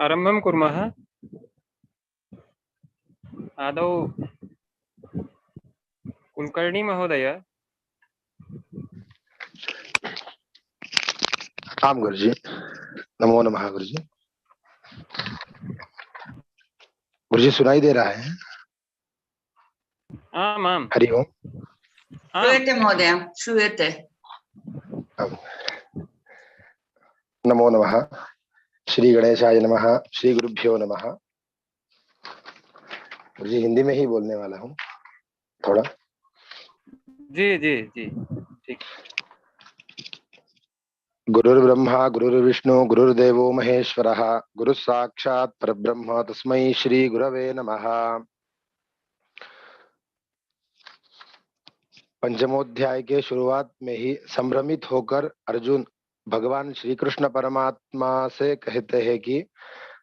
आरम्भं कुर्मः। आदौ कुलकर्णी महोदय। आम गुरुजी, नमो नमः गुरुजी। गुरुजी सुनाई दे रहा है? आम् आम् हरि ओम। श्रूयते महोदय, श्रूयते। नमो नमः। श्री गणेशाय नमः। श्री गुरुभ्यो नमः। गुरुजी हिंदी में ही बोलने वाला हूँ थोड़ा। जी जी जी ठीक। गुरुर्ब्रह्मा गुरुर्विष्णु गुरुर्देवो महेश्वरः गुरुः साक्षात् परब्रह्म तस्मै श्री गुरवे नमः। पंचमोध्याय के शुरुआत में ही संभ्रमित होकर अर्जुन भगवान श्री कृष्ण परमात्मा से कहते हैं कि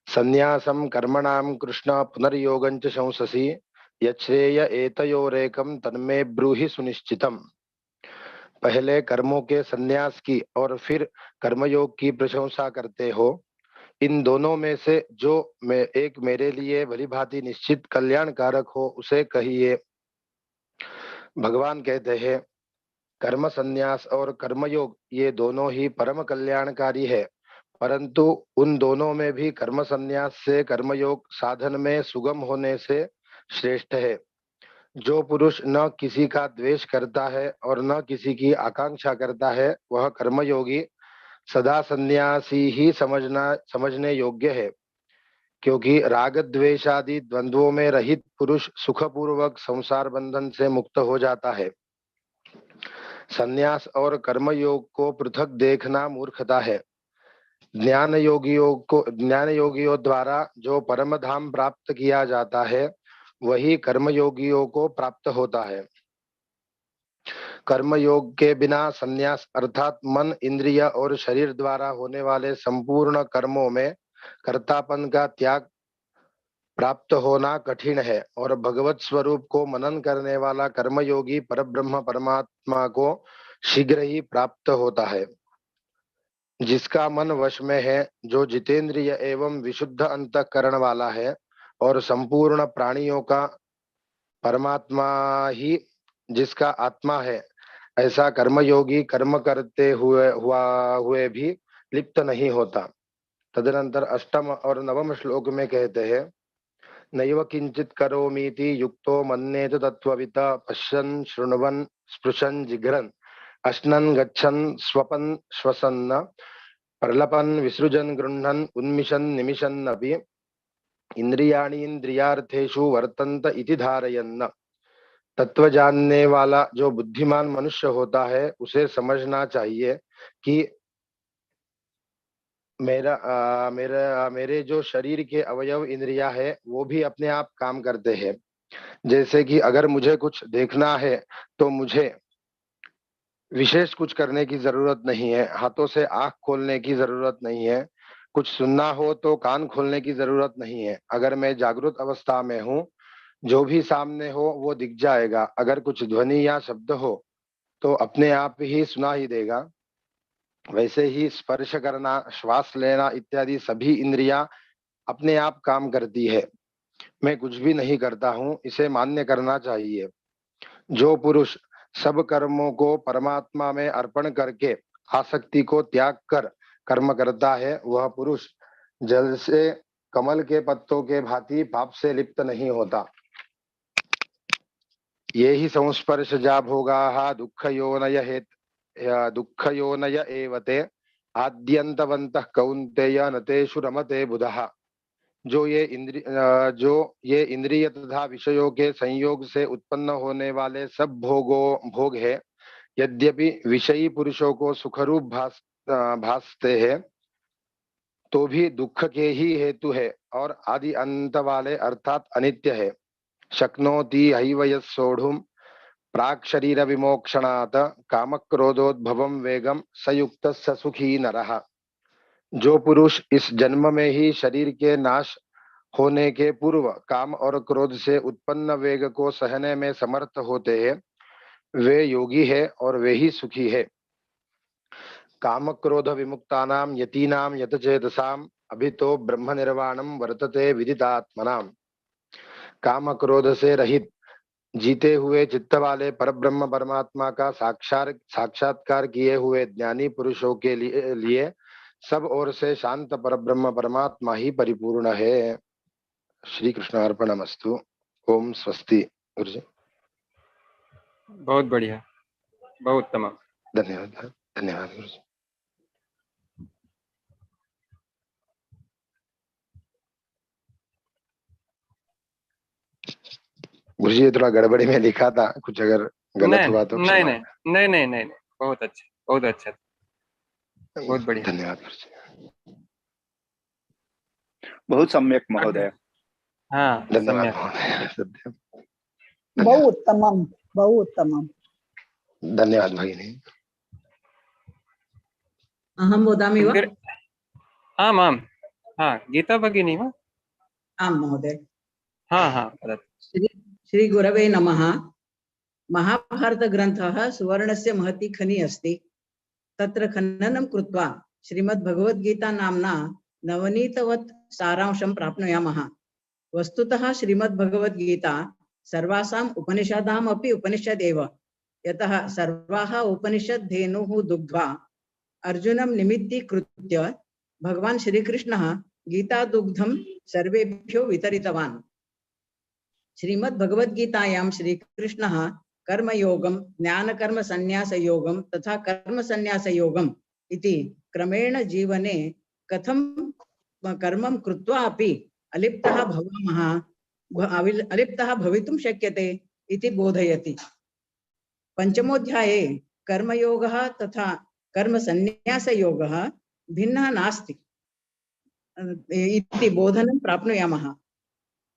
संन्यासम कर्मणाम कृष्ण पुनर्योगं च शंससि यच्छ्रेय एतयोरेकं तन्मे ब्रूहि सुनिश्चितम। पहले कर्मों के संन्यास की और फिर कर्मयोग की प्रशंसा करते हो। इन दोनों में से जो एक मेरे लिए भलीभांति निश्चित कल्याणकारक हो उसे कहिए। भगवान कहते हैं कर्म संन्यास और कर्मयोग ये दोनों ही परम कल्याणकारी है, परंतु उन दोनों में भी कर्म संन्यास से कर्मयोग साधन में सुगम होने से श्रेष्ठ है। जो पुरुष न किसी का द्वेष करता है और न किसी की आकांक्षा करता है वह कर्मयोगी सदा सन्यासी ही समझने योग्य है, क्योंकि राग द्वेषादि द्वंद्वों में रहित पुरुष सुखपूर्वक संसार बंधन से मुक्त हो जाता है। संन्यास और कर्मयोग को पृथक देखना मूर्खता है। ज्ञान योगियों द्वारा जो परम धाम प्राप्त किया जाता है वही कर्मयोगियों को प्राप्त होता है। कर्मयोग के बिना संन्यास अर्थात मन इंद्रिय और शरीर द्वारा होने वाले संपूर्ण कर्मों में कर्तापन का त्याग प्राप्त होना कठिन है, और भगवत स्वरूप को मनन करने वाला कर्मयोगी परब्रह्म परमात्मा को शीघ्र ही प्राप्त होता है। जिसका मन वश में है, जो जितेंद्रिय एवं विशुद्ध अंतःकरण वाला है और संपूर्ण प्राणियों का परमात्मा ही जिसका आत्मा है, ऐसा कर्मयोगी कर्म करते हुए भी लिप्त नहीं होता। तदनंतर अष्टम और नवम श्लोक में कहते हैं नैव किंचित करोमीति युक्तो मन्येत तत्त्ववित् पश्यन् शृण्वन् स्पृशन् जिघ्रन् अश्नन् गच्छन् स्वपन् श्वसन् प्रलपन् विसृजन् गृह्णन् उन्मिषन् निमिषन्नपि इंद्रियाणि इंद्रियार्थेषु वर्तन्त इति धारयन्। तत्व जानने वाला जो बुद्धिमान मनुष्य होता है उसे समझना चाहिए कि मेरे जो शरीर के अवयव इंद्रियां है वो भी अपने आप काम करते हैं। जैसे कि अगर मुझे कुछ देखना है तो मुझे विशेष कुछ करने की जरूरत नहीं है, हाथों से आंख खोलने की जरूरत नहीं है। कुछ सुनना हो तो कान खोलने की जरूरत नहीं है। अगर मैं जागृत अवस्था में हूँ, जो भी सामने हो वो दिख जाएगा। अगर कुछ ध्वनि या शब्द हो तो अपने आप ही सुना ही देगा। वैसे ही स्पर्श करना, श्वास लेना इत्यादि सभी इंद्रियां अपने आप काम करती है। मैं कुछ भी नहीं करता हूँ, इसे मान्य करना चाहिए। जो पुरुष सब कर्मों को परमात्मा में अर्पण करके आसक्ति को त्याग कर कर्म करता है वह पुरुष जल से कमल के पत्तों के भांति पाप से लिप्त नहीं होता। ये ही संस्पर्श जा भोगा दुःख योनय एवते आद्यंतवंतः कौन्तेय नतेषु रमते बुधः। जो ये इंद्रिय तथा विषयों के संयोग से उत्पन्न होने वाले सब भोग है, यद्यपि विषयी पुरुषों को सुखरूप भासते हैं तो भी दुख के ही हेतु है और आदि अंत वाले अर्थात अनित्य है। शक्नोति हैव यस्सोढुं प्राक् शरीर विमोक्षणात् कामक्रोधोद्भवं वेगम सयुक्त स सुखी नरः। जो पुरुष इस जन्म में ही शरीर के नाश होने के पूर्व काम और क्रोध से उत्पन्न वेग को सहने में समर्थ होते हैं वे योगी है और वे ही सुखी है। काम क्रोध विमुक्तानाम यतीनाम यतचेतसाम अभी तो ब्रह्म निर्वाणम वर्तते विदितात्मनाम। काम क्रोध से रहित जीते हुए चित्त वाले परब्रह्म परमात्मा का साक्षात्कार किए हुए ज्ञानी पुरुषों के लिए सब ओर से शांत परब्रह्म परमात्मा ही परिपूर्ण है। श्री कृष्णार्पणमस्तु। ओम स्वस्ति। गुरु जी बहुत बढ़िया, बहुत उत्तम। धन्यवाद। धन्यवाद गुरु जी। गुरु जी थोड़ा गड़बड़ी में लिखा था, कुछ अगर गलत हुआ तो नहीं क्षमा। नहीं नहीं नहीं नहीं नहीं, बहुत अच्छा, बहुत अच्छा, बहुत बढ़िया। धन्यवाद गुरु जी। बहुत सम्यक महोदय। हाँ, धन्यवाद सम्यक। महोदय। सत्यम। बहु उत्तमम, बहु उत्तमम। धन्यवाद भगिनी। अहं वदामि वा? आम् आम्, हाँ, गीता भगिनी वा? आं महोदय। हाँ हाँ, वदतु। श्री गुरवे नमः। महाभारतग्रन्थः सुवर्णस्य महती खनि अस्ति। तत्र खननं कृत्वा श्रीमद्भगवद्गीता नाम्ना नवनीतवत् सारांशं प्राप्नुयामः। वस्तुतः श्रीमद्भगवद्गीता सर्वासाम् उपनिषदाम् अपि उपनिषदेव, यतः सर्वाः उपनिषद् धेनुः दुग्ध्वा अर्जुनं निमित्तीकृत्य भगवान् श्रीकृष्णः गीतादुग्धं सर्वेभ्यो वितरितवान्। श्रीमद्भगवद्गीतायां श्रीकृष्णः कर्मयोगं, ज्ञानकर्मसन्न्यासयोगं तथा कर्मसन्न्यासयोगम् इति क्रमेण जीवने कथं कर्मं कृत्वा अपि अलिप्तः भवितुं शक्यते इति बोधयति। पंचमोऽध्याये कर्मयोगः तथा कर्मसन्न्यासयोगः भिन्नः नास्ति इति बोधनं प्राप्नुयामः।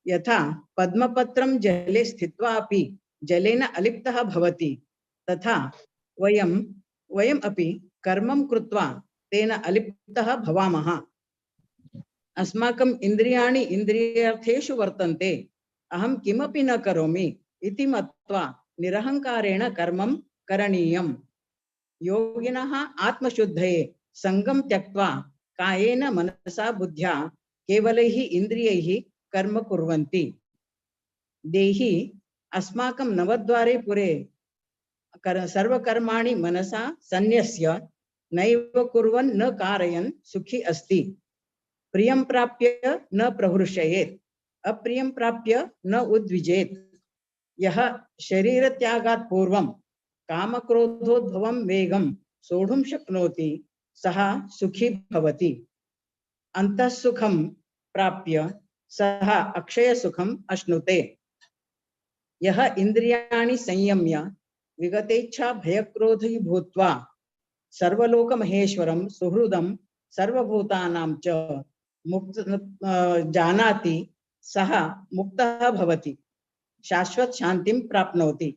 यथा पद्मपत्रं जले स्थित्वा अपि जलेन अलिप्तः भवति, तथा वयम् अपि कर्मं कृत्वा तेन अलिप्तः भवामः। अस्माकम् इन्द्रियाणि इन्द्रियार्थेषु वर्तन्ते, अहं किमपि न करोमि इति मत्वा निरहंकारेण कर्मं करणीयम्। योगिनः आत्मशुद्धये संगं त्यक्त्वा कायेन मनसा बुद्ध्या केवलैः इन्द्रियैः कर्म कुर्वन्ति। देहि अस्माकं नवद्वारे पुरे सर्वकर्माणि मनसा सन्न्यस्य नैव कुर्वन् न कारयन् सुखी अस्ति। प्रियं प्राप्य न प्रहृष्येत्, अप्रियं प्राप्य न उद्विजेत्। यः शरीरत्यागात् पूर्वं कामक्रोधोद्भवं वेगं सोढुं शक्नोति सः सुखी भवति। अन्तः सुखं प्राप्य सः अक्षय सुखम अश्नुते। यह इंद्रियाणि संयम्य विगतेच्छा भयक्रोधी भूत्वा सर्वलोक महेश्वरम सुहृदम सर्वभूतानां च मुक्त जानाति सः मुक्तः भवति, शाश्वत शांतिं प्राप्नोति।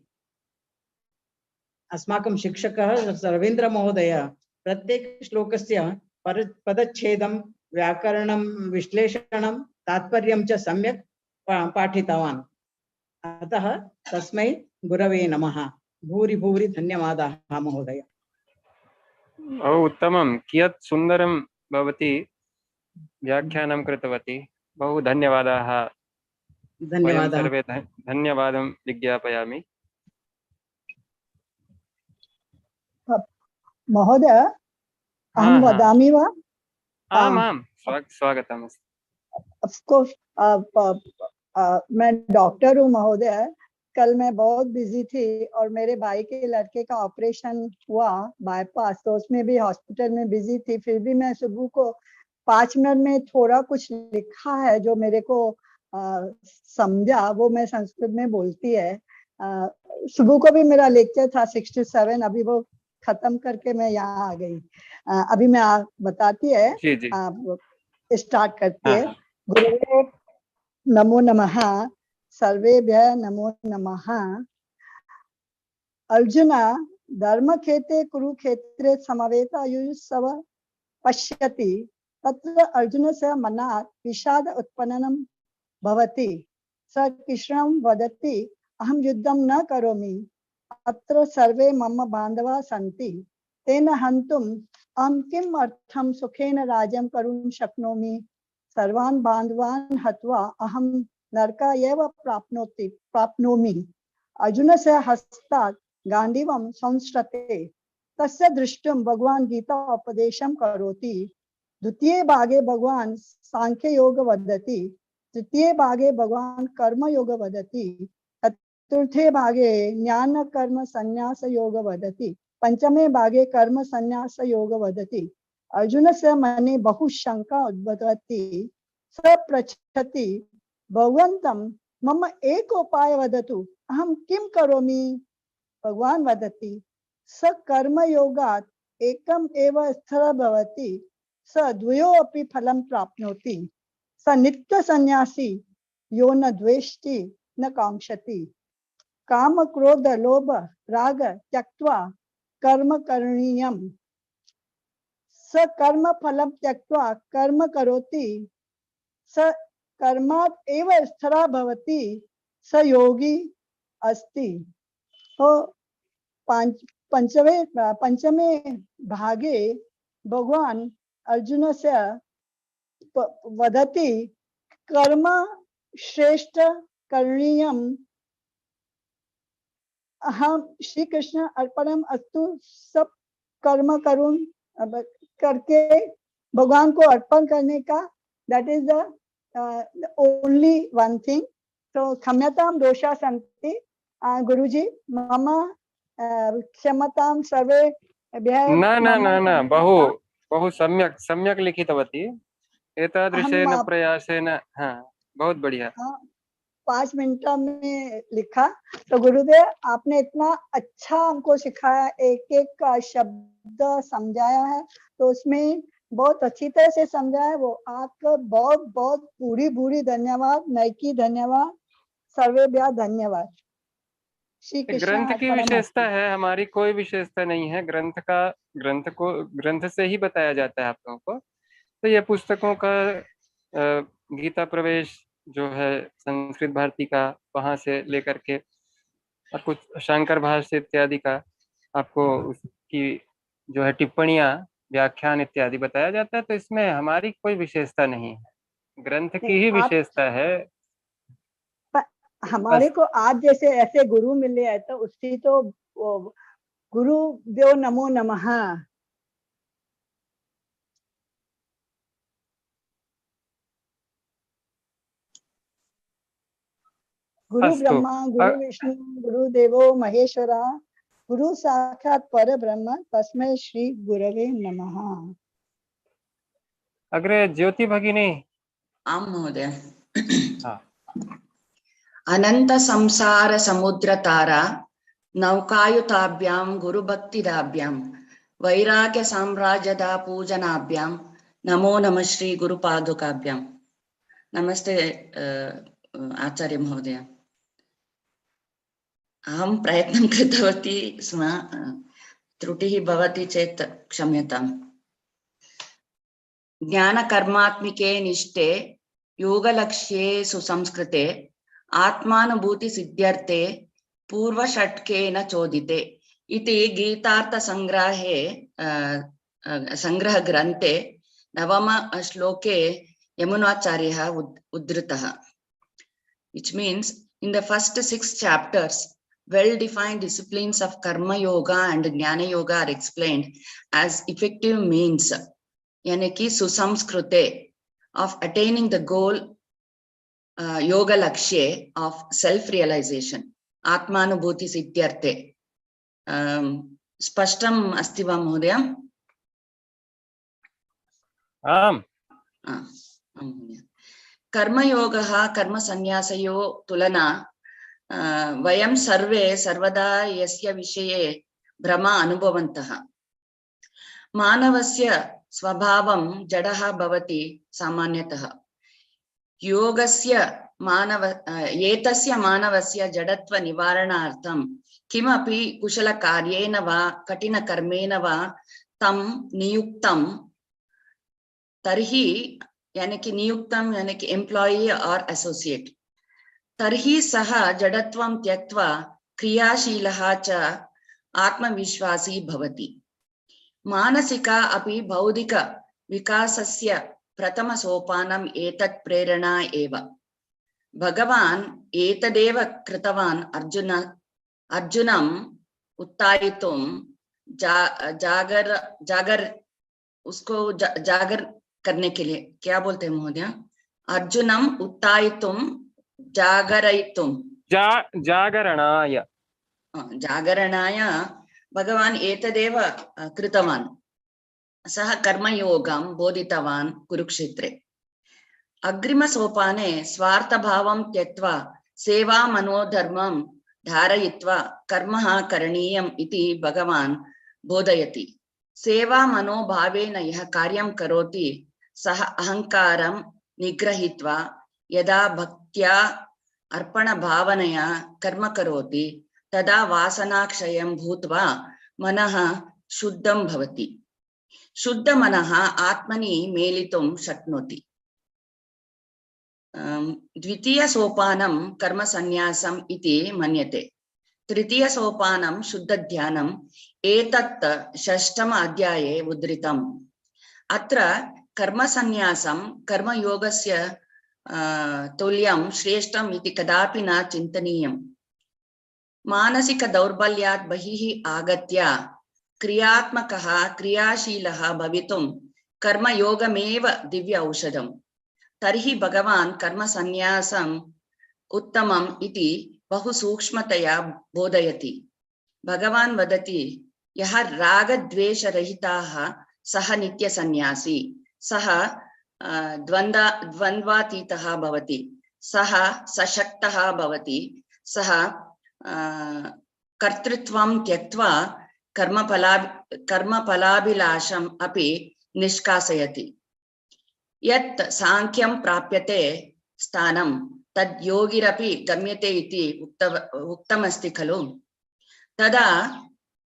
अस्माकं शिक्षकः रवीन्द्र महोदय प्रत्येक श्लोकस्य पदच्छेदं, व्याकरणं, विश्लेषणं, तात्पर्यं च सम्यक् पाठितवान्। अतः तस्मै गुरवे नमः। भूरि भूरि धन्यवादाः महोदय। उत्तमं, कियत् सुन्दरं भवती व्याख्यानं कृतवती। बहु धन्यवादाः। वयं सर्वे धन्यवादं विज्ञापयामि। महोदय, अहं वदामि वा? आम् आम्, स्वागतम् अस्ति। ऑफ कोर्स, मैं डॉक्टर हूँ महोदय। कल मैं बहुत बिजी थी और मेरे भाई के लड़के का ऑपरेशन हुआ बाईपास, तो उसमें भी हॉस्पिटल में बिजी थी। फिर भी मैं सुबह को 5 मिनट में थोड़ा कुछ लिखा है जो मेरे को समझा, वो मैं संस्कृत में बोलती है। सुबह को भी मेरा लेक्चर था 67, अभी वो खत्म करके मैं यहाँ आ गई। अभी मैं बताती है। जी जी। स्टार्ट करती है। गुरुवे नमो नमः, सर्वेभ्यः नमो नमः। अर्जुन धर्मक्षेत्रे कुरुक्षेत्रे समवेतायुयुत्सव पश्यति, तत्र अर्जुनस्य मनात् विषाद उत्पन्नं भवति। स कृष्णं वदति, अहं युद्धं न करोमि, अत्र सर्वे मम बान्धवाः सन्ति, तेन हन्तुं किम अर्थम सुखेन राज्यं करुं शक्नोमि सर्वान् बान्धवान् हत्वा अहं नरकायैव प्राप्नोमि। अर्जुनस्य हस्तात् गाण्डीवं संस्रते तस्य दृष्टुं भगवान् गीता उपदेशं करोति। द्वितीये भागे भगवान् सांख्य योग वदति, तृतीये भागे भगवान् कर्म योग वदति, चतुर्थे भागे ज्ञान कर्म संन्यास योग वदति, पंचमे भागे कर्म संन्यास योग वदति। अर्जुनस्य मने बहु शंका उद्भवति। स पृच्छति भगवन्तं मम एक उपाय वदतु अहं किं करोमि। भगवान् वदति स कर्म योगात् एकम एव स्थिर भवति स द्वयो अपि फलं प्राप्नोति। स नित्य सन्यासी यो न द्वेष्टि न कांक्षति। काम क्रोध लोभ राग त्यक्त्वा कर्म करणीयम्। स कर्म फलं त्यक्त्वा कर्म करोति स कर्मात् एव स्थिरः भवति स योगी अस्ति। तो पंचमे भागे भगवान अर्जुन से वदति कर्म श्रेष्ठ करणीयम्। हम श्री कृष्ण अर्पणम अस्तु, सब कर्म करूं करके भगवान को अर्पण करने का, that is the only one thing. तो क्षम्यतां दोषा सन्ति गुरुजी, मम क्षमतां सर्वे न न न न बहु बहु सम्यक सम्यक लिखितवती एतादृशेन प्रयासेन। हाँ, बहुत बढ़िया। 5 मिनटों में लिखा। तो गुरुदेव आपने इतना अच्छा हमको सिखाया, एक एक का शब्द समझाया है, तो उसमें बहुत अच्छी तरह से समझाया है। वो आपका बहुत बहुत पूरी पूरी धन्यवाद, नैकी धन्यवाद, सर्वेभ्यः धन्यवाद। ग्रंथ की विशेषता है, हमारी कोई विशेषता नहीं है। ग्रंथ से ही बताया जाता है आप लोगों को। तो ये पुस्तकों का गीता प्रवेश जो है संस्कृत भारती का, वहां से लेकर के और कुछ शंकर भाष्य इत्यादि का आपको उसकी जो है टिप्पणियां, व्याख्यान इत्यादि बताया जाता है। तो इसमें हमारी कोई विशेषता नहीं है, ग्रंथ की ही विशेषता है। हमारे को आज जैसे ऐसे गुरु मिले हैं, तो उसकी तो गुरु देव नमो नमः। गुरु ब्रह्मा गुरु विष्णु गुरु देवो महेश्वरा गुरु साक्षात् पर ब्रह्म तस्मै श्री गुरवे नमः। अग्रे ज्योति भगिनी। आम महोदय। अनंत संसार समुद्र तारा नौकायुताभ्यां गुरुभक्तिदाभ्यां वैराग्य साम्राज्यदा पूजनाभ्यां नमो नमः श्री गुरुपादुकाभ्यां। नमस्ते आचार्य महोदय। अहं प्रयत्नं कृतवती स्म, त्रुटिः भवति चेत् क्षम्यताम्। ज्ञानकर्मात्मिके निष्ठे योगलक्ष्ये सुसंस्कृते आत्मानुभूति सिद्ध्यर्थे पूर्वषट्केन चोदिते इति गीतार्थसंग्रहे संग्रहग्रन्थे नवम श्लोके यमुनाचार्यः उद्धृतः, which means in the first 6 chapters well-defined disciplines of karma yoga and jnana yoga are explained as effective means यानी कि सुसंस्कृते of attaining the goal yoga lakshye of self realization आत्मानुभूति सिद्ध्यर्थे। स्पष्टम् अस्ति वा महोदय? आम्। कर्मयोगः कर्मसन्न्यासयो तुलना वयं सर्वे सर्वदा यस्य विषये भ्रम अनुभवन्तः। मानवस्य स्वभावं जडः भवति सामान्यतः। योगस्य एतस्य मानवस्य जडत्व निवारणार्थं किमपि कुशलकार्येण वा कठिनकर्मेण वा तं नियुक्तं तर्हि यानी कि नियुक्तं यानी कि एम्प्लॉयी और एसोसिएट, तर्हि सः जडत्वं त्यक्त्वा क्रियाशीलः च आत्मविश्वासी भवति। मानसिक अपि बौद्धिक विकासस्य प्रथम सोपानम् एतत् प्रेरणा एव। भगवान् एतदेव कृतवान् अर्जुनम् उत्थायितुं उसको जागर करने के लिए क्या बोलते हैं महोदय? अर्जुनम् उत्थायितुं जागरयितुं जागरणाय भगवान् एतदेव कृतवान्। सः कर्मयोगं बोधितवान् कुरुक्षेत्रे। अग्रिमसोपाने स्वार्थभावं त्यक्त्वा सेवा मनोधर्मं धारयित्वा कर्मः करणीयम् इति भगवान् बोधयति। सेवा मनोभावेन यः कार्यं करोति सः अहङ्कारं निग्रहीत्वा यदा भक्त्या अर्पणभावनया कर्म करोति तदा वासनाक्षयं भूत्वा मनः शुद्धं भवति। शुद्धमनः आत्मनि मेलितुं शक्नोति। द्वितीयसोपानं कर्मसन्न्यासम् इति मन्यते। तृतीयसोपानं शुद्धध्यानम्। एतत् षष्ठम अध्याये उद्धृतम्। अत्र कर्मसन्न्यासं कर्मयोगस्य तुल्यं श्रेष्ठम् इति कदापि न चिन्तनीयम्। मानसिक दौर्बल्यात् बहिः आगत्य क्रियात्मकः क्रियाशीलः भवितुं कर्मयोगमेव दिव्य औषधम्। तर्हि भगवान् कर्मसन्न्यासम् उत्तमम् इति बहु सूक्ष्मतया बोधयति। भगवान् वदति यः रागद्वेषरहितः सः नित्यसन्न्यासी, सः द्वन्द्वातीतः भवति, सः सशक्तः भवति, सः कर्तृत्वं त्यक्त्वा कर्मफलाभिलाषम् अपि निष्कासयति। यत् सांख्यं प्राप्यते स्थानं तद् योगिरपि गम्यते इति उक्तमस्ति खलु। तदा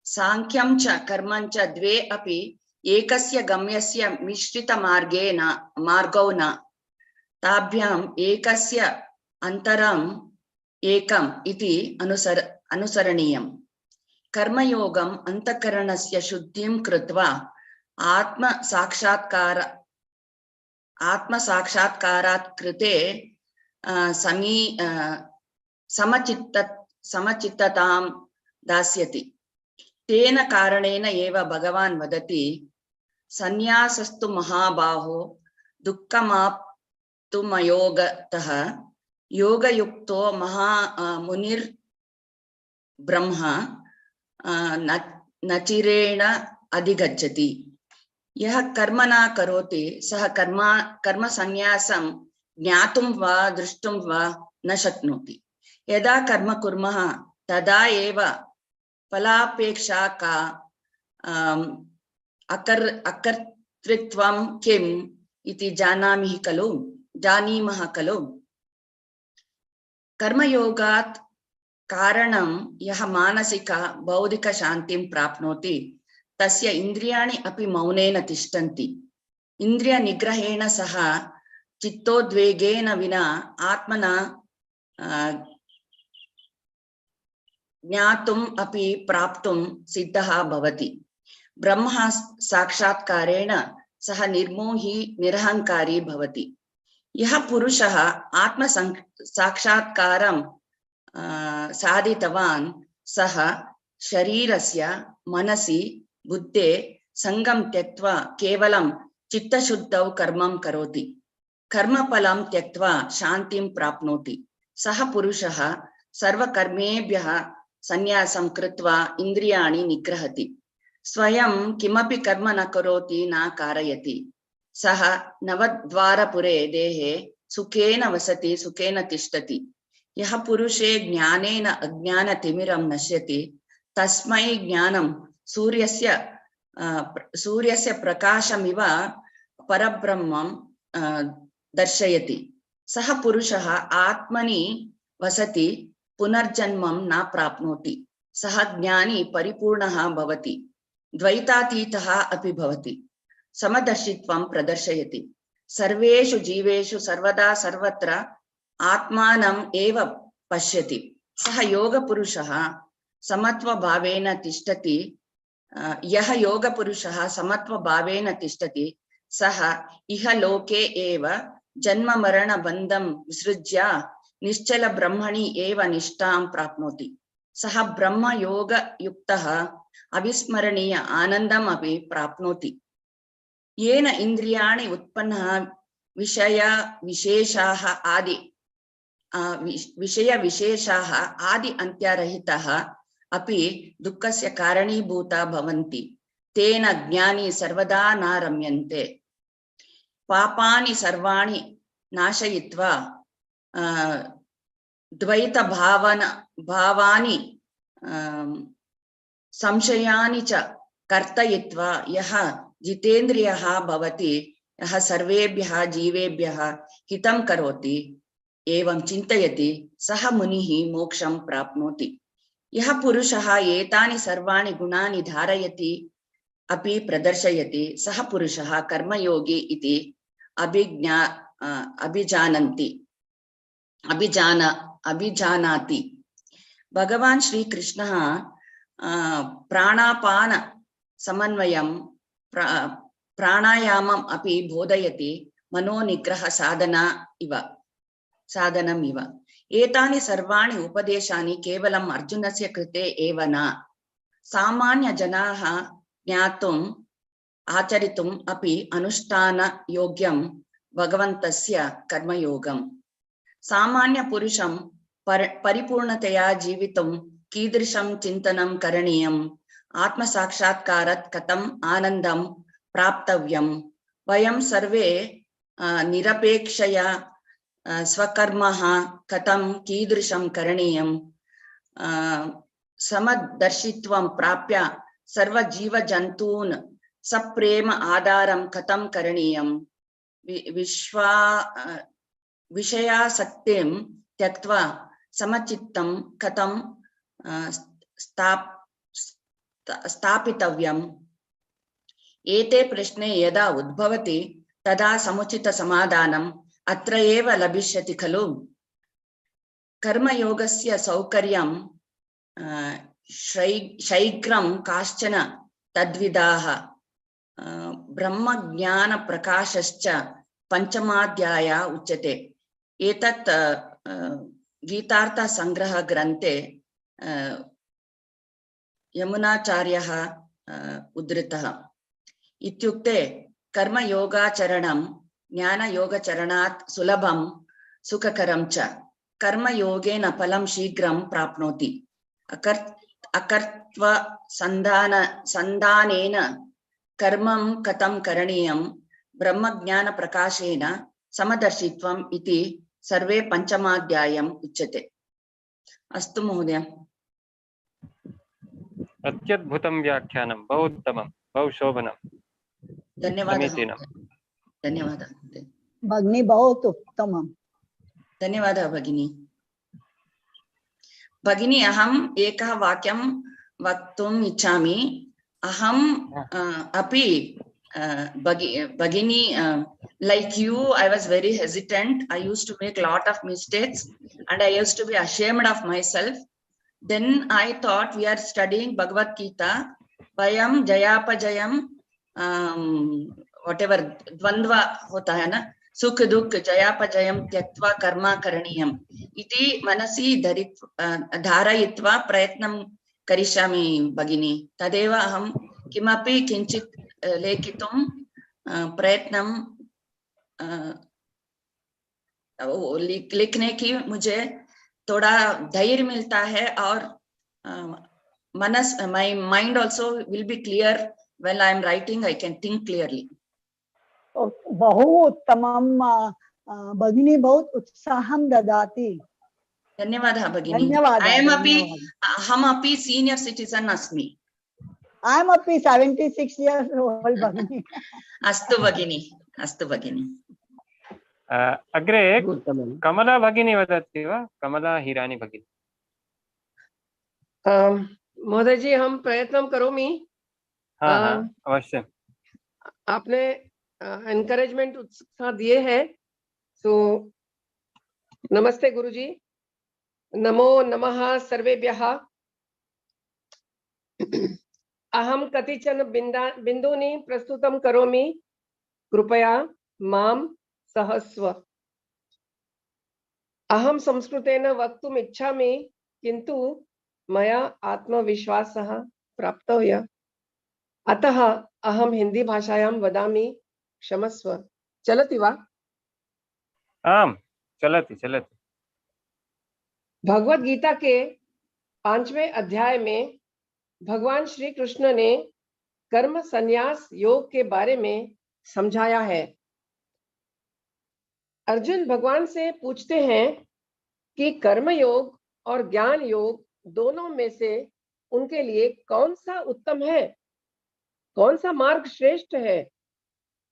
सांख्यं च कर्मं च द्वे अपि एकस्य गम्यस्य मिश्रितमार्गौ न, ताभ्याम् एकस्य अन्तरम् एकम् इति अनुसरणीयम्। कर्मयोगम् अन्तःकरणस्य शुद्धिं कृत्वा आत्मसाक्षात्कारात् कृते समचित्ततां दास्यति। तेन कारणेन एव भगवान् वदति सन्न्यासस्तु महाबाहो दुःखमाप्तुमयोगतः योगयुक्तो मुनिर्ब्रह्म न चिरेण अधिगच्छति। यः कर्म न करोति सः कर्मसन्न्यासं ज्ञातुं वा दृष्टुं वा न शक्नोति। यदा कर्म कुर्मः तदा एव फलापेक्षा का अकर्तृत्वं किम् इति जानीमः खलु। कर्मयोगात् कारणं यः मानसिक बौद्धिक शान्तिं प्राप्नोति तस्य इन्द्रियाणि अपि मौनेन तिष्ठन्ति। इन्द्रिय निग्रहेण सह चित्तोद्वेगेन विना आत्मना ज्ञातुम् अपि प्राप्तुं सिद्धः भवति। ब्रह्म साक्षात्कारेण सः निर्मोही निरहंकारी भवति। यः पुरुषः आत्म साक्षात्कारं साधितवान् सः शरीरस्य मनसि बुद्धे संगं त्यक्त्वा केवलं चित्तशुद्धौ कर्मं करोति। कर्मफलं त्यक्त्वा शान्तिं प्राप्नोति। सः पुरुषः सर्वकर्मेभ्यः सन्न्यासं कृत्वा इन्द्रियाणि निग्रहति। स्वयं किमपि कर्म न करोति न कारयति। सः नवद्वारपुरे देहे सुखेन वसति सुखेन तिष्ठति। यः पुरुषे ज्ञानेन अज्ञानतिमिरं नश्यति तस्मै ज्ञानं सूर्यस्य प्रकाशमिव परब्रह्मं दर्शयति। सः पुरुषः आत्मनि वसति पुनर्जन्मं न प्राप्नोति। सः ज्ञानी परिपूर्णः भवति। द्वैतातीतः अपि भवति। समदर्शित्वं प्रदर्शयति। सर्वेषु जीवेषु सर्वदा सर्वत्र आत्मानम् एव पश्यति। सः योगपुरुषः समत्वभावेन तिष्ठति। यः योगपुरुषः समत्वभावेन तिष्ठति सः इह लोके एव जन्म मरण बन्धं विसृज्य निश्चल ब्रह्मणि एव निष्ठां प्राप्नोति। सः ब्रह्म योग युक्तः अविस्मरणीय आनन्दम् अपि प्राप्नोति। येन इन्द्रियाणि उत्पन्नः विषय विशेषाः आदि अन्त्यरहितः अपि दुःखस्य कारणीभूता भवन्ति। तेन ज्ञानी सर्वदा न रम्यन्ते। पापानि सर्वाणि नाशयित्वा द्वैत भावानि संशयानि च कर्तयित्वा यः जितेन्द्रियः भवति, यः सर्वेभ्यः जीवेभ्यः हितं करोति, एवं चिन्तयति, सः मुनिः मोक्षं प्राप्नोति। यः पुरुषः एतानि सर्वाणि गुणानि धारयति अपि प्रदर्शयति, सः पुरुषः कर्मयोगी इति अभिजानाति। भगवान श्री कृष्ण प्राणापान समन्वयं प्राणायामम् अपि बोधयति मनोनिग्रह साधनम् इव। एतानि सर्वाणि उपदेशानि केवलम् अर्जुनस्य कृते एव न, सामान्य जनाः ज्ञातुम् आचरितुम् अपि अनुष्ठान योग्यं भगवन्तस्य कर्मयोगम्। सामान्य पुरुषं परिपूर्णतया जीवितुं कीदृशं चिन्तनं करणीयम्, आत्मसाक्षात्कारात् कथम् आनन्दं प्राप्तव्यं, वयं सर्वे निरपेक्षया स्वकर्मः कथं कीदृशं करणीयं, समदर्शित्वं प्राप्य सर्वजीवजन्तून् सप्रेम आधारं कथं करणीयं, विषयासक्तिं त्यक्त्वा समचित्तं कथं स्थापितव्यम्। एते प्रश्ने यदा उद्भवति तदा समुचित समाधानम् अत्र एव लभिष्यति खलु। कर्मयोगस्य सौकर्यं शीघ्रं काश्चन तद्विदाः ब्रह्मज्ञानप्रकाशश्च पंचमाध्याय उच्यते। एतत् गीतार्थसंग्रह ग्रन्थे यमुनाचार्यः उद्धृतः। इत्युक्ते कर्मयोगाचरणं ज्ञानयोगचरणात् सुलभं सुखकरं च, कर्मयोगेन फलं शीघ्रं प्राप्नोति। अकर्त्व संधानेन कर्मं कथं करणीयं, ब्रह्मज्ञान प्रकाशेन समदर्शित्वम् इति सर्वे पंचमाध्यायम् उच्यते। अस्तु महोदय। अत्यद्भुतं व्याख्यानं, बहु उत्तमं, बहु शोभनं, धन्यवादः। समीचीनं। धन्यवादः भगिनी, बहुत उत्तमं। धन्यवादः भगिनी। भगिनी, अहम् एकः वाक्यं वक्तुम् इच्छामि। अहम् अपि Bagini, like you, I was very hesitant. I used to make a lot of mistakes and I used to be ashamed of myself. Then I thought, we are studying Bhagavad Gita, Vayam Jayapajayam, whatever Dvandva hota hai na, Sukh Dukh Jayapajayam Tyaktva Karma Karaniyam. Iti Manasi Dharayitva Prayatnam Karishami Bagini. Tadeva aham kimapi kinchit लेखितुं प्रयत्नं लिखने की मुझे थोड़ा धैर्य मिलता है और my mind also will be clear when I am writing. I can think clearly. बहु उत्तमं भगिनी, बहुत उत्साहं ददाति। धन्यवादः भगिनी। अहम् अपि सीनियर सिटिजन अस्मि। I am up 76 years old, Bhagini. Astu Bhagini, Astu Bhagini. अग्रे कमला भगिनी वदति वा? कमला हिरानी भगिनी। महोदय जी, हम प्रयत्न करोमि। हाँ, अवश्य। आपने एनकरेजमेंट उत्साह दिए हैं, तो नमस्ते गुरुजी। नमो नमः सर्वेभ्यः। अहम कतिचन बिंदूनि प्रस्तुतं करोमि, कृपया मां सहस्व। अहम संस्कृतेन वक्तुम् इच्छामि, किन्तु मया आत्मविश्वासः प्राप्तव्यः, अतः अहम हिंदी भाषायां वदामि, क्षमस्व। चलति वा? आम, चलति चलति। भगवत गीता के 5वें अध्याय में भगवान श्री कृष्ण ने कर्म संन्यास योग के बारे में समझाया है। अर्जुन भगवान से पूछते हैं कि कर्म योग और ज्ञान योग दोनों में से उनके लिए कौन सा उत्तम है, कौन सा मार्ग श्रेष्ठ है।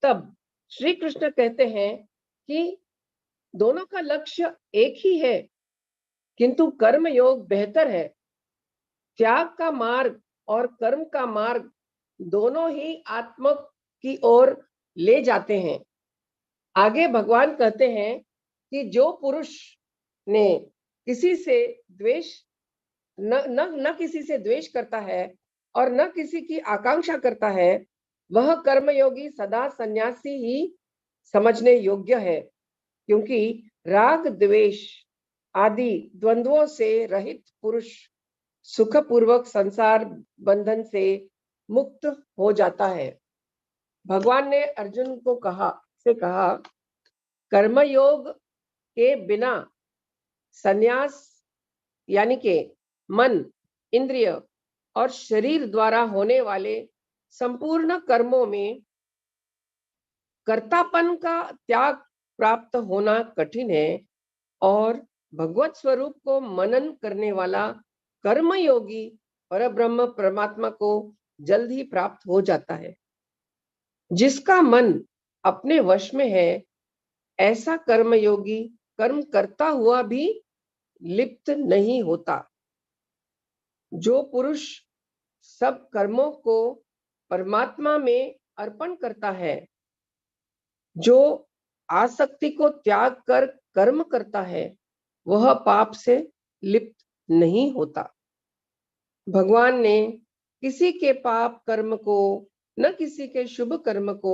तब श्री कृष्ण कहते हैं कि दोनों का लक्ष्य एक ही है, किंतु कर्म योग बेहतर है। त्याग का मार्ग और कर्म का मार्ग दोनों ही आत्मा की ओर ले जाते हैं। आगे भगवान कहते हैं कि जो पुरुष ने किसी से द्वेष न किसी से द्वेष करता है और न किसी की आकांक्षा करता है, वह कर्मयोगी सदा सन्यासी ही समझने योग्य है, क्योंकि राग द्वेष आदि द्वंद्वों से रहित पुरुष सुखपूर्वक संसार बंधन से मुक्त हो जाता है। भगवान ने अर्जुन को कहा कर्मयोग के बिना संन्यास यानी के मन, इंद्रिय और शरीर द्वारा होने वाले संपूर्ण कर्मों में कर्तापन का त्याग प्राप्त होना कठिन है, और भगवत स्वरूप को मनन करने वाला कर्मयोगी परब्रह्म परमात्मा को जल्द ही प्राप्त हो जाता है। जिसका मन अपने वश में है, ऐसा कर्मयोगी कर्म करता हुआ भी लिप्त नहीं होता। जो पुरुष सब कर्मों को परमात्मा में अर्पण करता है, जो आसक्ति को त्याग कर कर्म करता है, वह पाप से लिप्त नहीं होता। भगवान ने किसी के पाप कर्म को न किसी के शुभ कर्म को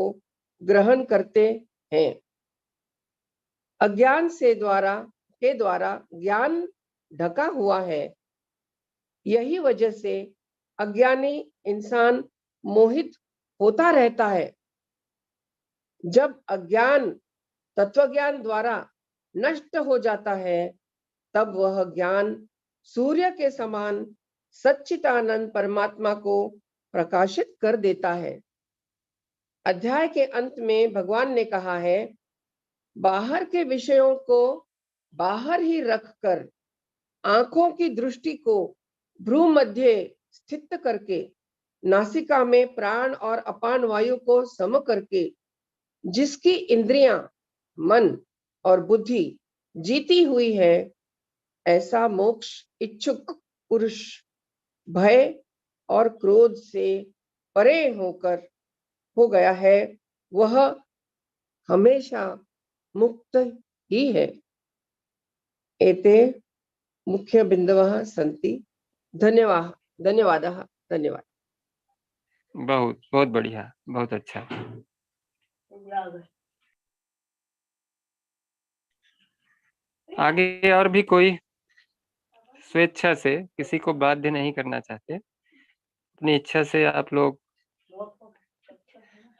ग्रहण करते हैं। अज्ञान के द्वारा ज्ञान ढका हुआ है। यही वजह से अज्ञानी इंसान मोहित होता रहता है। जब अज्ञान तत्वज्ञान द्वारा नष्ट हो जाता है, तब वह ज्ञान सूर्य के समान सच्चिदानंद परमात्मा को प्रकाशित कर देता है। अध्याय के अंत में भगवान ने कहा है, बाहर के विषयों को बाहर ही रखकर आंखों की दृष्टि को भ्रू मध्य स्थित करके नासिका में प्राण और अपान वायु को सम करके जिसकी इंद्रियां, मन और बुद्धि जीती हुई है, ऐसा मोक्ष इच्छुक पुरुष भय और क्रोध से परे हो गया है। वह हमेशा मुक्त ही है। एते मुख्य बिंदवः सन्ति। धन्यवादः। बहुत बहुत बढ़िया, बहुत अच्छा। आगे और भी कोई स्वेच्छा से, किसी को बाध्य नहीं करना चाहते, अपनी इच्छा से आप लोग।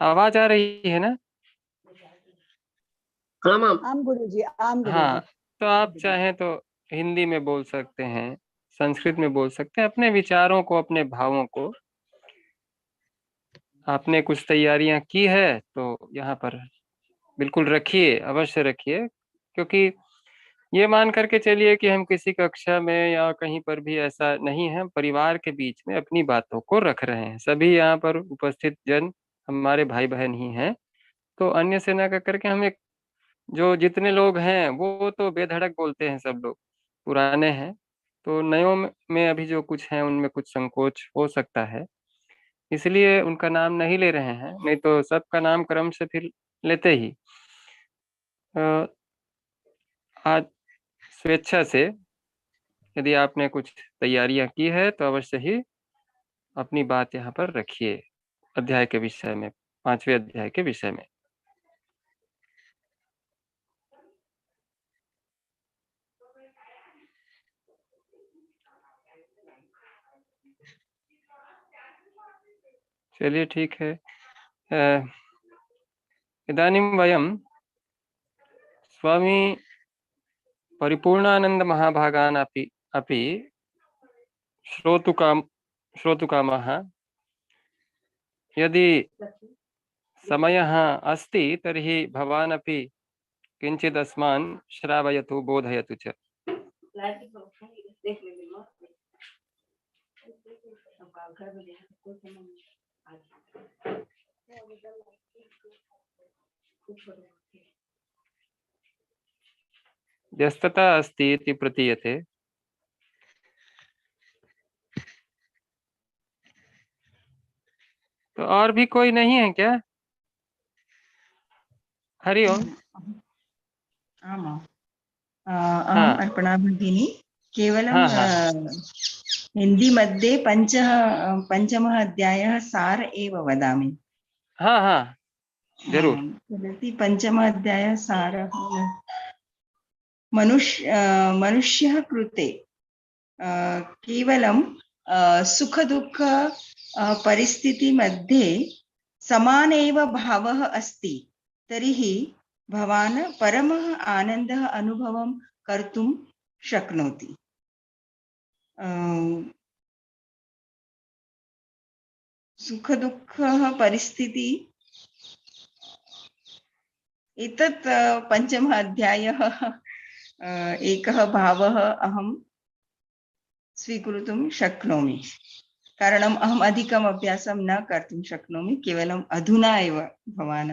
आवाज आ रही है ना? आम गुरुजी, आम गुरुजी। हाँ, तो आप चाहें तो हिंदी में बोल सकते हैं, संस्कृत में बोल सकते हैं, अपने विचारों को, अपने भावों को। आपने कुछ तैयारियां की है तो यहाँ पर बिल्कुल रखिए, अवश्य रखिए, क्योंकि ये मान करके चलिए कि हम किसी कक्षा में या कहीं पर भी ऐसा नहीं है, परिवार के बीच में अपनी बातों को रख रहे हैं। सभी यहाँ पर उपस्थित जन हमारे भाई बहन ही हैं, तो अन्य से ना करके हम एक, जो जितने लोग हैं वो तो बेधड़क बोलते हैं, सब लोग पुराने हैं, तो नयों में अभी जो कुछ हैं उनमें कुछ संकोच हो सकता है, इसलिए उनका नाम नहीं ले रहे हैं, नहीं तो सबका नाम क्रम से फिर लेते ही। आज स्वेच्छा से यदि आपने कुछ तैयारियां की है तो अवश्य ही अपनी बात यहाँ पर रखिए अध्याय के विषय में, 5वें अध्याय के विषय में। चलिए ठीक है। इदानीं वयं स्वामी परिपूर्णानंद महाभागान् अपि श्रोतुकामः। यदि समयः अस्ति तर्हि भवान् अपि किञ्चित् अस्मान् श्रावयतु, बोधयतु च। व्यस्तता अस्ति इति प्रतीयते। तो और भी कोई नहीं है क्या? हरि ओम। आमाम् अहम् अर्पणा भगिनी। केवलं हिंदी मध्ये पंचमः अध्यायः सार एव वदामि। हाँ हाँ जरूर। तदपि पंचमः अध्यायः सारः मनुष्यः कृते केवलं सुख दुःख परिस्थिति मध्ये समान एव भावः अस्ति तर्हि भवान् परमः आनन्दः अनुभवं कर्तुं शक्नोति। सुख दुःख परिस्थिति एतत् पंचमः अध्यायः एकः भावः अहं स्वीकर्तुं शक्नोमि। कारणम् अहम् अधिकम् अभ्यासं न कर्तुं शक्नोमि, केवलम् अधुना एव भवान्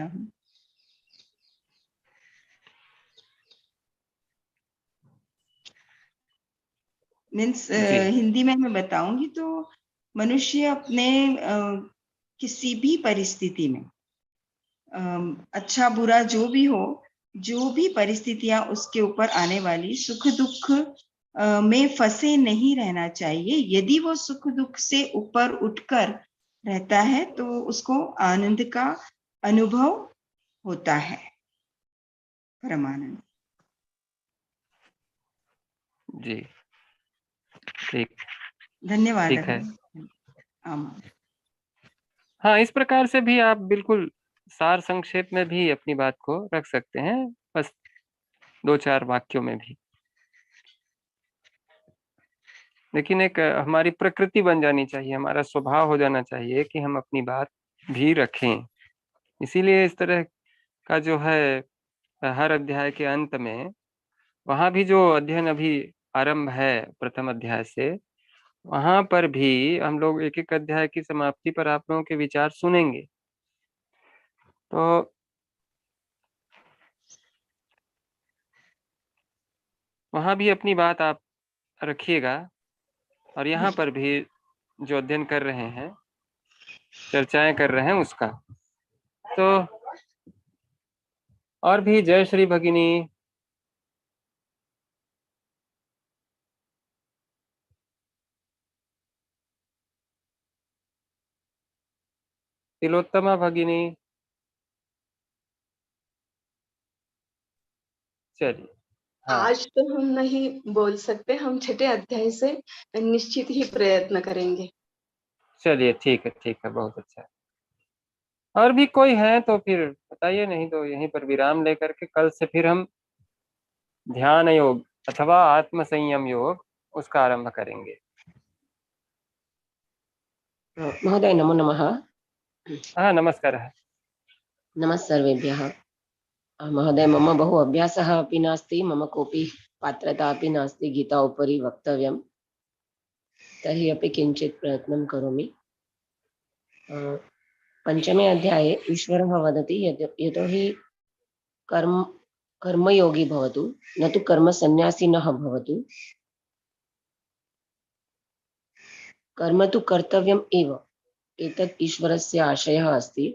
मीन्स हिंदी में मैं बताऊंगी तो मनुष्य अपने किसी भी परिस्थिति में अच्छा बुरा जो भी हो, जो भी परिस्थितियां उसके ऊपर आने वाली, सुख दुख में फंसे नहीं रहना चाहिए। यदि वो सुख दुख से ऊपर उठकर रहता है तो उसको आनंद का अनुभव होता है, परमानंद। जी ठीक, धन्यवाद। ठीक है। हाँ, इस प्रकार से भी आप बिल्कुल सार संक्षेप में भी अपनी बात को रख सकते हैं, बस 2-4 वाक्यों में भी। लेकिन एक हमारी प्रकृति बन जानी चाहिए, हमारा स्वभाव हो जाना चाहिए कि हम अपनी बात भी रखें। इसीलिए इस तरह का जो है हर अध्याय के अंत में, वहाँ भी जो अध्ययन अभी आरंभ है प्रथम अध्याय से, वहां पर भी हम लोग एक एक अध्याय की समाप्ति पर आप लोगों के विचार सुनेंगे। तो वहां भी अपनी बात आप रखिएगा, और यहाँ पर भी जो अध्ययन कर रहे हैं, चर्चाएं कर रहे हैं उसका। तो और भी जय श्री भगिनी। तिलोत्तमा भगिनी। चलिए आज तो हम नहीं बोल सकते, हम छठे अध्याय से निश्चित ही प्रयत्न करेंगे। चलिए ठीक है, बहुत अच्छा। और भी कोई है तो फिर बताइए, नहीं तो यहीं पर विराम लेकर के कल से फिर हम ध्यान योग अथवा आत्म संयम योग उसका आरंभ करेंगे। महोदय नमो नमः। हाँ नमस्कारः। नमः सर्वेभ्यः। महोदय मम बहु अभ्यासः अपि नास्ति, मम कोऽपि पात्रता अपि नास्ति गीता उपरि वक्तव्यं, तर्हि अपि किञ्चित् प्रयत्नं करोमि। पंचमे अध्याये ईश्वरः वदति यतोहि कर्मयोगी भवतु, न तु कर्मसन्न्यासिनः भवतु। कर्म तु कर्तव्यम् एव, एतत् ईश्वरस्य आशयः अस्ति।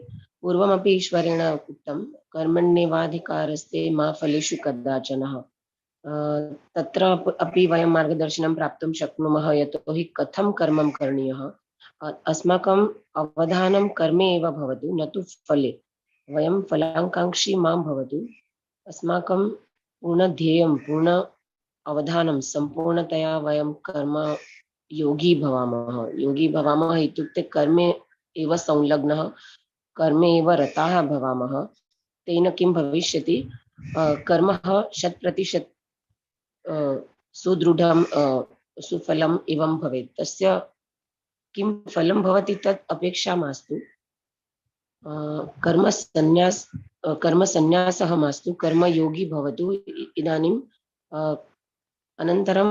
पूर्वमपि ईश्वरेण उक्तं कर्मण्येवाधिकारस्ते मा फलेषु कदाचन। तत्र अपि वयं मार्गदर्शनं प्राप्तुं शक्नुमः, यतोहि कथं कर्मं करणीयः, अस्माकम् अवधानं कर्मे एव भवतु, न तु फले। वयं फलाकांक्षी मा भवतु। अस्माकं पूर्णध्येयं, पूर्ण अवधानं सम्पूर्णतया वयं कर्म योगी भवामः। योगी भवामः इत्युक्ते कर्मे एव संलग्नः, कर्मे एव रताः भवामः। तेन किं भविष्यति, कर्मः 100% सुदृढं सुफलम् एवं भवेत्। तस्य किं फलं भवति तत् अपेक्षा मास्तु। कर्मसन्न्यासः मास्तु, कर्मयोगी भवतु। इदानीं अनन्तरं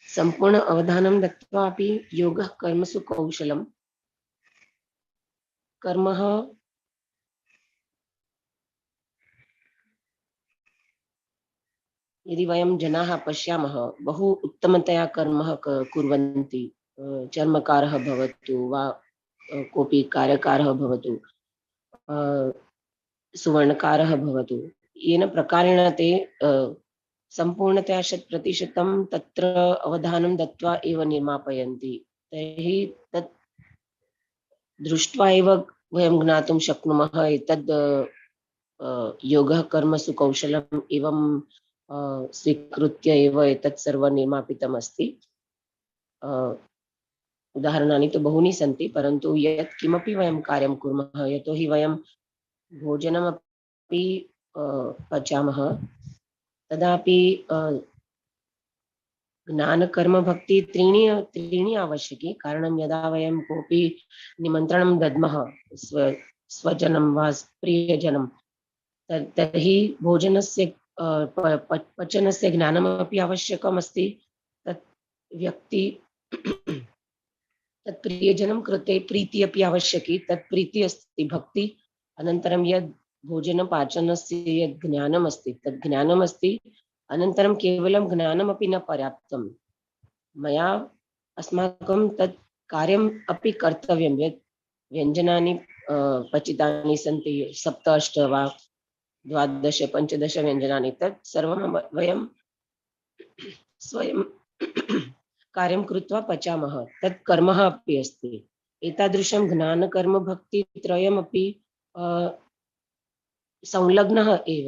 संपूर्ण अवधानं दत्त्वा अपि योगः कर्मसु कौशलं। कर्मः यदि वयं जनाः पश्यामः, बहु उत्तमतया कर्म कुर्वन्ति। चर्मकारः भवतु वा कोऽपि कार्यकारः भवतु, सुवर्णकारः भवतु, येन प्रकारेण ते सम्पूर्णतया 100% तत्र अवधानं दत्त्वा एव निर्मापयन्ति। तर्हि तत् दृष्ट्वा एव वयं ज्ञातुं शक्नुमः एतद् योगः कर्मसु कौशलम् एवं स्वीकृत्य एव एतत् सर्वं निर्मापितम् अस्ति। उदाहरणानि तु बहूनि सन्ति, परन्तु यत् किमपि वयं कार्यं कुर्मः, यतोहि वयं भोजनमपि पचामः, तदापि ज्ञानकर्मभक्ति त्रीणि आवश्यकी। कारणं यदा वयं कोऽपि निमन्त्रणं दद्मः स्वजनं वा प्रियजनं, तर्हि भोजनस्य पचनस्य ज्ञानमपि आवश्यकम् अस्ति। तत् व्यक्ति तत् प्रियजनं कृते प्रीति अपि आवश्यकी। तत् प्रीति अस्ति भक्ति। अनन्तरं यद् भोजनपाचनस्य यद् ज्ञानम् अस्ति तद् ज्ञानम् अस्ति। अनन्तरं केवलं ज्ञानमपि न पर्याप्तं, मया अस्माकं तत् कार्यम् अपि कर्तव्यं। यत् व्यञ्जनानि पचितानि सन्ति, 7, 8 वा 12, 15 व्यञ्जनानि, तत् सर्वं वयं स्वयं कार्यं कृत्वा पचामः। तत् कर्मः अपि अस्ति। एतादृशं ज्ञानकर्मभक्तित्रयमपि संलग्नः एव।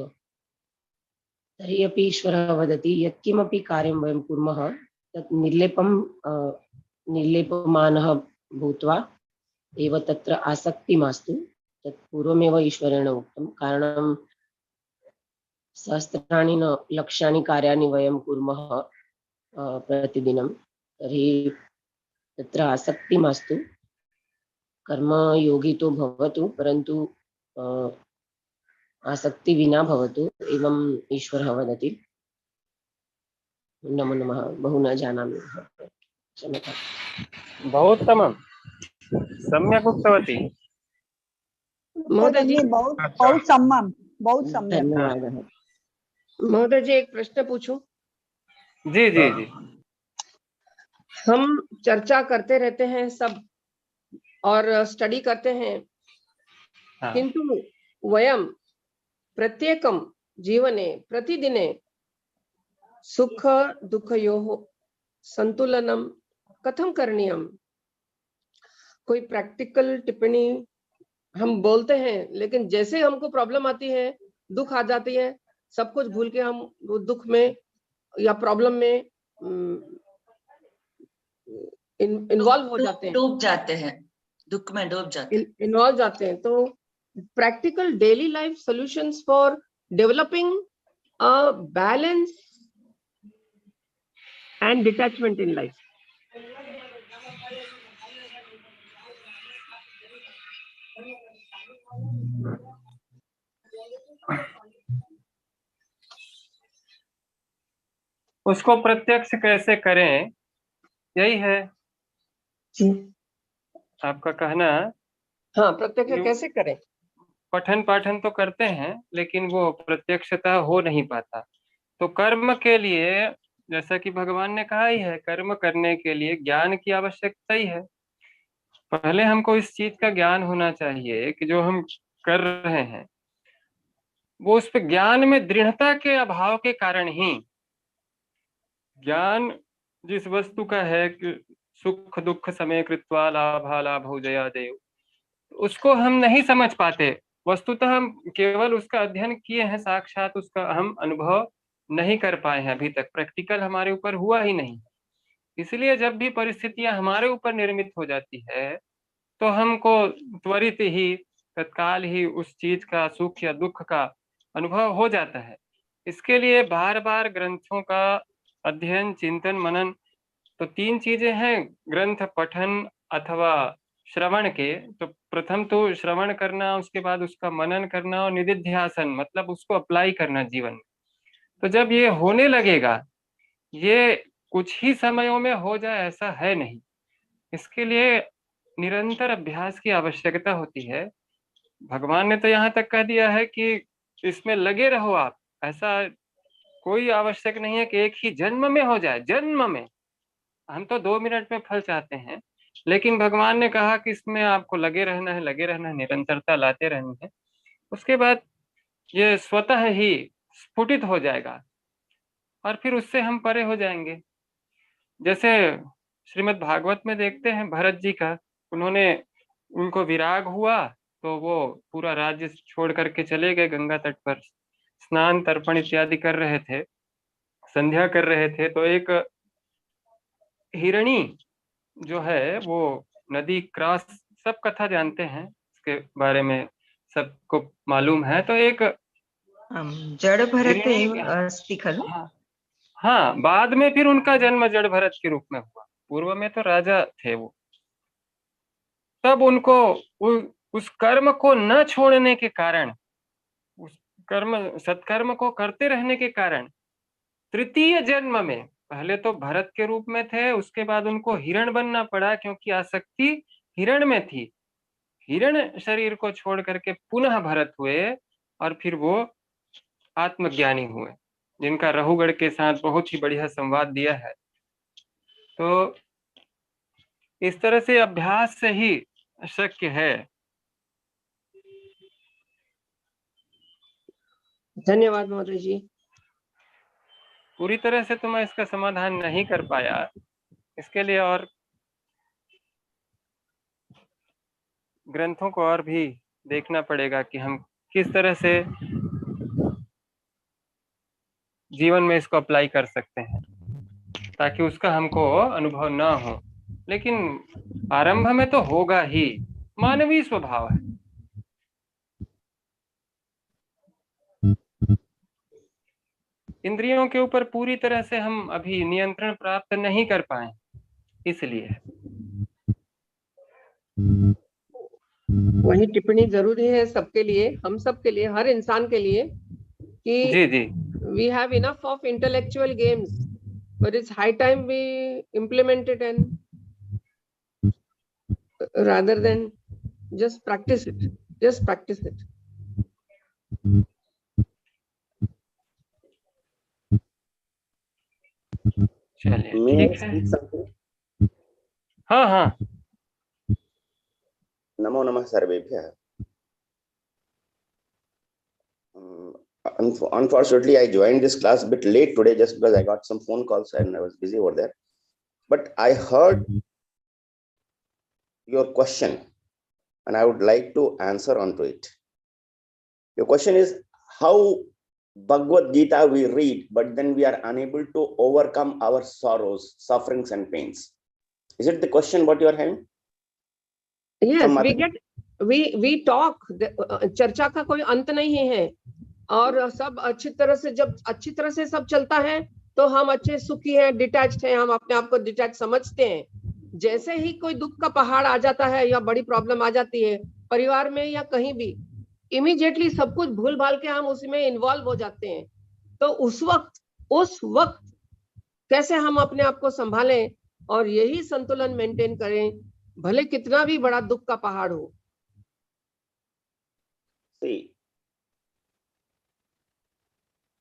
तर्हि अपि ईश्वरः वदति यत्किमपि कार्यं वयं कुर्मः तत् निर्लेपमानः भूत्वा एव तत्र आसक्ति मास्तु। तत् पूर्वमेव ईश्वरेण उक्तं। कारणं सहस्राणि न लक्षाणि कार्याणि वयं कुर्मः प्रतिदिनं, तर्हि तत्र आसक्ति मास्तु। कर्मयोगी तो भवतु, परन्तु आसक्ति विना भवतु, एवं ईश्वरः वदति। नमो नमः। बहु न जानामि, क्षम्यताम्। बहुत उत्तमं, सम्यक् उक्तवती महोदय जी। बहुत सम्यक्, बहुत सम्यक्। धन्यवादः। महोदय जी, एक प्रश्न पूछूं? जी जी जी। हम चर्चा करते रहते हैं सब और स्टडी करते हैं, हाँ। किंतु वयं प्रत्येकं जीवने प्रतिदिने सुख दुःखयोः संतुलनं कथं करणीयं? कोई प्रैक्टिकल टिप्पणी? हम बोलते हैं, लेकिन जैसे हमको प्रॉब्लम आती है, दुख आ जाती है, सब कुछ भूल के हम वो दुख में या प्रॉब्लम में इन्वॉल्व हो जाते हैं, डूब जाते हैं, दुख में डूब जाते हैं, इन्वॉल्व जाते हैं। तो practical daily life solutions for developing a balance and detachment in life. उसको प्रत्यक्ष कैसे करें, यही है आपका कहना। हाँ, प्रत्यक्ष कैसे करें? पठन पाठन तो करते हैं, लेकिन वो प्रत्यक्षता हो नहीं पाता। तो कर्म के लिए, जैसा कि भगवान ने कहा ही है, कर्म करने के लिए ज्ञान की आवश्यकता ही है। पहले हमको इस चीज का ज्ञान होना चाहिए कि जो हम कर रहे हैं वो उस पे ज्ञान में दृढ़ता के अभाव के कारण ही, ज्ञान जिस वस्तु का है कि सुख दुख समय कृत्वा लाभा लाभो जया देव, उसको हम नहीं समझ पाते। वस्तुतः हम केवल उसका अध्ययन किए हैं, साक्षात उसका हम अनुभव नहीं कर पाए हैं अभी तक, प्रैक्टिकल हमारे ऊपर हुआ ही नहीं। इसलिए जब भी परिस्थितियां हमारे ऊपर निर्मित हो जाती है तो हमको त्वरित ही, तत्काल ही उस चीज का सुख या दुख का अनुभव हो जाता है। इसके लिए बार बार ग्रंथों का अध्ययन, चिंतन, मनन, तो 3 चीजें हैं ग्रंथ पठन अथवा श्रवण के। तो प्रथम तो श्रवण करना, उसके बाद उसका मनन करना, और निदिध्यासन मतलब उसको अप्लाई करना जीवन में। तो जब ये होने लगेगा, ये कुछ ही समयों में हो जाए ऐसा है नहीं, इसके लिए निरंतर अभ्यास की आवश्यकता होती है। भगवान ने तो यहाँ तक कह दिया है कि इसमें लगे रहो आप, ऐसा कोई आवश्यक नहीं है कि एक ही जन्म में हो जाए। जन्म में हम तो 2 मिनट में फल चाहते हैं, लेकिन भगवान ने कहा कि इसमें आपको लगे रहना है, लगे रहना है, निरंतरता लाते रहनी है। उसके बाद ये स्वतः ही स्फुटित हो जाएगा और फिर उससे हम परे हो जाएंगे। जैसे श्रीमद् भागवत में देखते हैं भरत जी का, उन्होंने, उनको विराग हुआ तो वो पूरा राज्य छोड़ करके चले गए, गंगा तट पर स्नान तर्पण इत्यादि कर रहे थे, संध्या कर रहे थे। तो एक हिरणी जो है वो नदी क्रॉस, सब कथा जानते हैं इसके बारे में, सबको मालूम है। तो एक जड़ भरत हिरणी, अस्ति खलु। हाँ हाँ, बाद में फिर उनका जन्म जड़ भरत के रूप में हुआ, पूर्व में तो राजा थे वो। तब उनको उस कर्म को न छोड़ने के कारण, उस कर्म सत्कर्म को करते रहने के कारण, तृतीय जन्म में, पहले तो भरत के रूप में थे, उसके बाद उनको हिरण बनना पड़ा क्योंकि आसक्ति हिरण में थी। हिरण शरीर को छोड़ करके पुनः भरत हुए और फिर वो आत्मज्ञानी हुए, जिनका रहुगढ़ के साथ बहुत ही बढ़िया संवाद दिया है। तो इस तरह से अभ्यास से ही शक्य है। धन्यवाद महोदय जी। पूरी तरह से तो मैं इसका समाधान नहीं कर पाया, इसके लिए और ग्रंथों को और भी देखना पड़ेगा कि हम किस तरह से जीवन में इसको अप्लाई कर सकते हैं ताकि उसका हमको अनुभव ना हो। लेकिन आरंभ में तो होगा ही, मानवीय स्वभाव है। इंद्रियों के ऊपर पूरी तरह से हम अभी नियंत्रण प्राप्त नहीं कर पाए, इसलिए वही टिप्पणी जरूरी है सबके लिए, हम सबके लिए, हर इंसान के लिए कि जी जी, we have enough of intellectual games, but it's high time we implement it and rather than just practice it, just practice it. चलिए ठीक है। हाँ हाँ, नमो नमः सर्वेभ्यः। Unfortunately, I joined this class a bit late today just because I got some phone calls and I was busy over there. But I heard your question and I would like to answer onto it. Your question is how Bhagavad Gita we read, but then we are unable to overcome our sorrows, sufferings and pains. Is it the question what you are having? Yes, we talk, चर्चा का कोई अंत नहीं है, और सब अच्छी तरह से, जब अच्छी तरह से सब चलता है तो हम अच्छे सुखी हैं, डिटैच्ड हैं, हम अपने आप को डिटैच समझते हैं। जैसे ही कोई दुख का पहाड़ आ जाता है या बड़ी प्रॉब्लम आ जाती है परिवार में या कहीं भी, इमीडिएटली सब कुछ भूल भाल के हम उसमें इन्वॉल्व हो जाते हैं। तो उस वक्त कैसे हम अपने आप को संभालें और यही संतुलन मेंटेन करें, भले कितना भी बड़ा दुख का पहाड़ हो। See,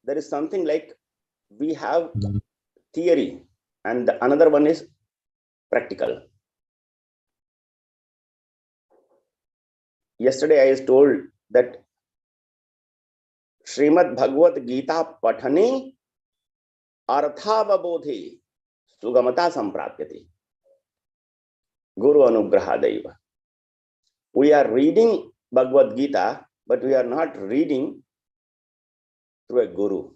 there is something like we have theory and another one is practical. Yesterday I was told that Srimad Bhagavad Gita Pathane Arthavabodhe Sugamata Samprapyate. Guru Anugrahadaiva. We are reading Bhagavad Gita, but we are not reading through a guru.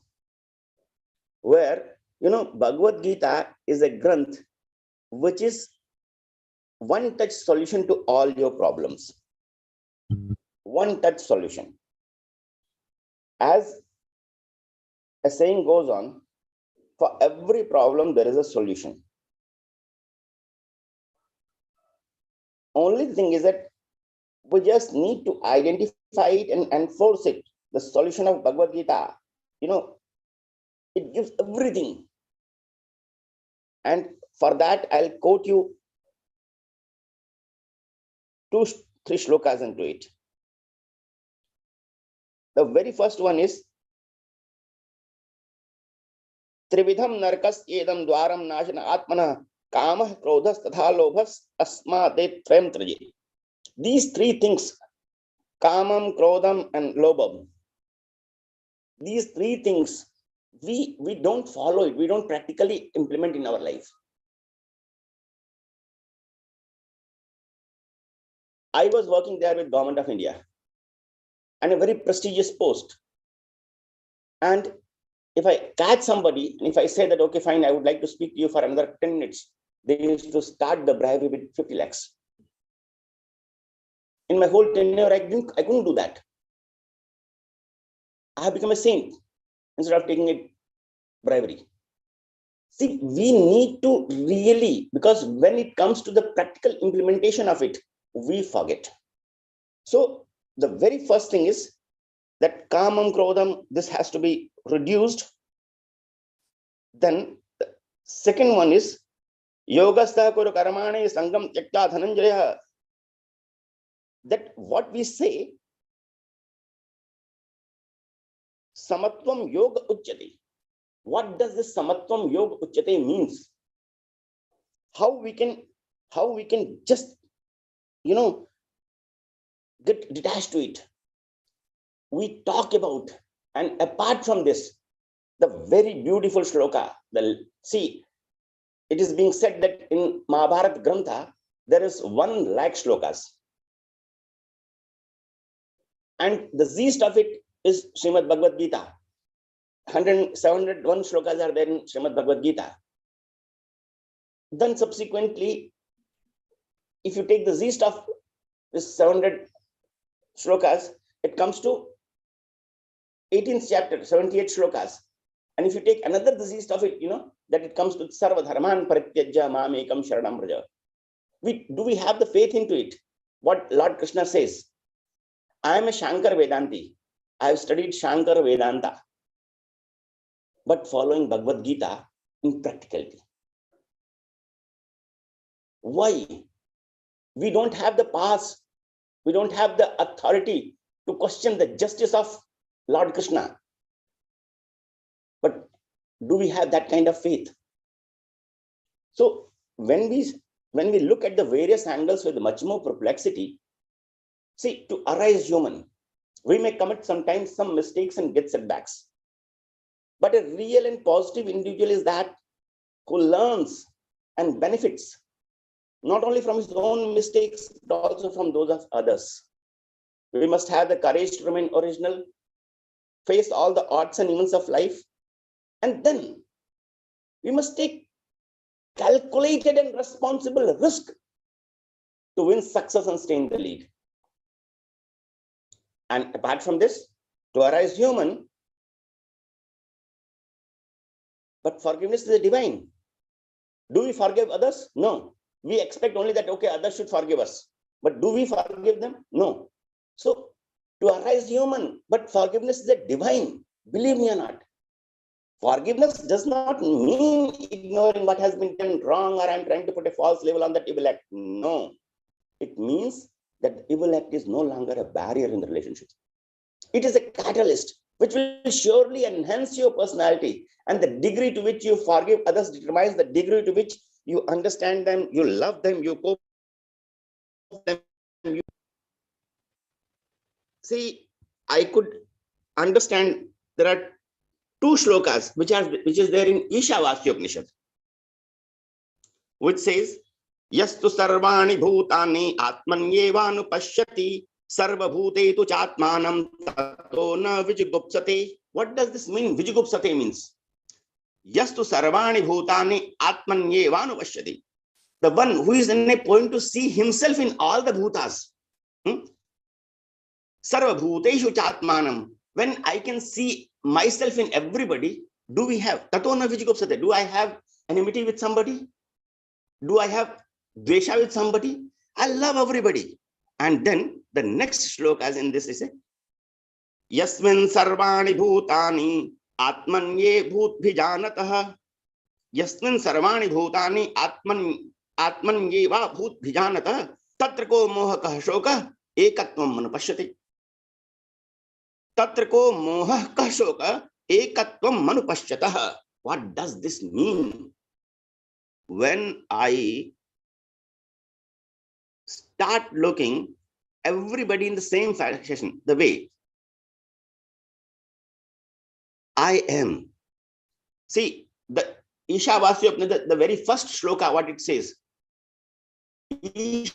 Where, Bhagavad Gita is a granth which is one touch solution to all your problems. One touch solution. As a saying goes on, for every problem there is a solution. Only thing is that we just need to identify it and enforce it. The solution of Bhagavad Gita, it gives everything. And for that, I'll quote you 2-3 shlokas into it. The very first one is Trividham narkas edam dwaram nashana atmana kamah krodhas tatha lobhas asmate trem traje. These 3 things, kamam, krodham, and lobham, these 3 things, we don't follow it, we don't practically implement in our life. I was working there with Government of India and a very prestigious post. And if I catch somebody, and if I say that, okay, fine, I would like to speak to you for another 10 minutes, they used to start the bribery with 50 lakhs. In my whole tenure, I couldn't do that. I have become a saint instead of taking a bribery. See, we need to really, because when it comes to the practical implementation of it, we forget. So the very first thing is that kamam, krodham, this has to be reduced. Then the second one is yogastha kuru karamane sangam tyakta dhananjaya. That what we say, samatvam yoga uchyate. What does this samatvam yoga uchyate means? How we can just get detached to it. We talk about, and apart from this, the very beautiful shloka. See, it is being said that in Mahabharata Grantha there is 1 lakh shlokas, and the gist of it is Srimad Bhagavad Gita. 701 shlokas are there in Srimad Bhagavad Gita. Then subsequently, if you take the gist of this 700 shlokas, it comes to 18th chapter, 78 shlokas. And if you take another the gist of it, that it comes to Sarva Dharman Parityajya Mamekam Sharanam Vraja. Do we have the faith into it? What Lord Krishna says, I am a Shankar Vedanti. I have studied Shankar Vedanta, but following Bhagavad Gita in practicality. Why? We don't have the pass. We don't have the authority to question the justice of Lord Krishna. But do we have that kind of faith? So when we look at the various angles with much more perplexity, see, to arise human, we may commit sometimes some mistakes and get setbacks. But a real and positive individual is that who learns and benefits not only from his own mistakes, but also from those of others. We must have the courage to remain original, face all the odds and events of life, and then we must take calculated and responsible risk to win success and stay in the lead. And apart from this, to arise human, but forgiveness is a divine. Do we forgive others? No. We expect only that, okay, others should forgive us. But do we forgive them? No. So, to arise human, but forgiveness is a divine. Believe me or not. Forgiveness does not mean ignoring what has been done wrong, or I'm trying to put a false label on that evil act. No. It means that the evil act is no longer a barrier in the relationship. It is a catalyst which will surely enhance your personality. And the degree to which you forgive others determines the degree to which you understand them, you love them, you cope with them. See, I could understand there are 2 shlokas which is there in Ishavasya Upanishad, which says, यस्तु सर्वाणि भूतानि आत्मन्येवानुपश्यति सर्वभूतेषु चात्मानं ततो न विजुगुप्सते. What does this mean? Vijugupsate means yastu sarvani bhutani atmanyevanupashyati. The one who is in a point to see himself in all the bhutas. Sarva bhuteshu chatmanam. When I can see myself in everybody, do we have tato na vijugupsate? Do I have enmity with somebody? Do I have dvesha with somebody? I love everybody. And then the next shlokas in this is Yasmin sarvani bhutani atmanye bhutbhijanatah. Yasmin sarvani bhutani atmanye va bhutbhijanatah. Tatra ko mohakah shokah ekatvam manupashyati. Tatra ko mohakah shokah ekatvam manupashyatah. What does this mean? When I start looking everybody in the same fashion, the way I am. See, the Ishavasya, the very first shloka, what it says, God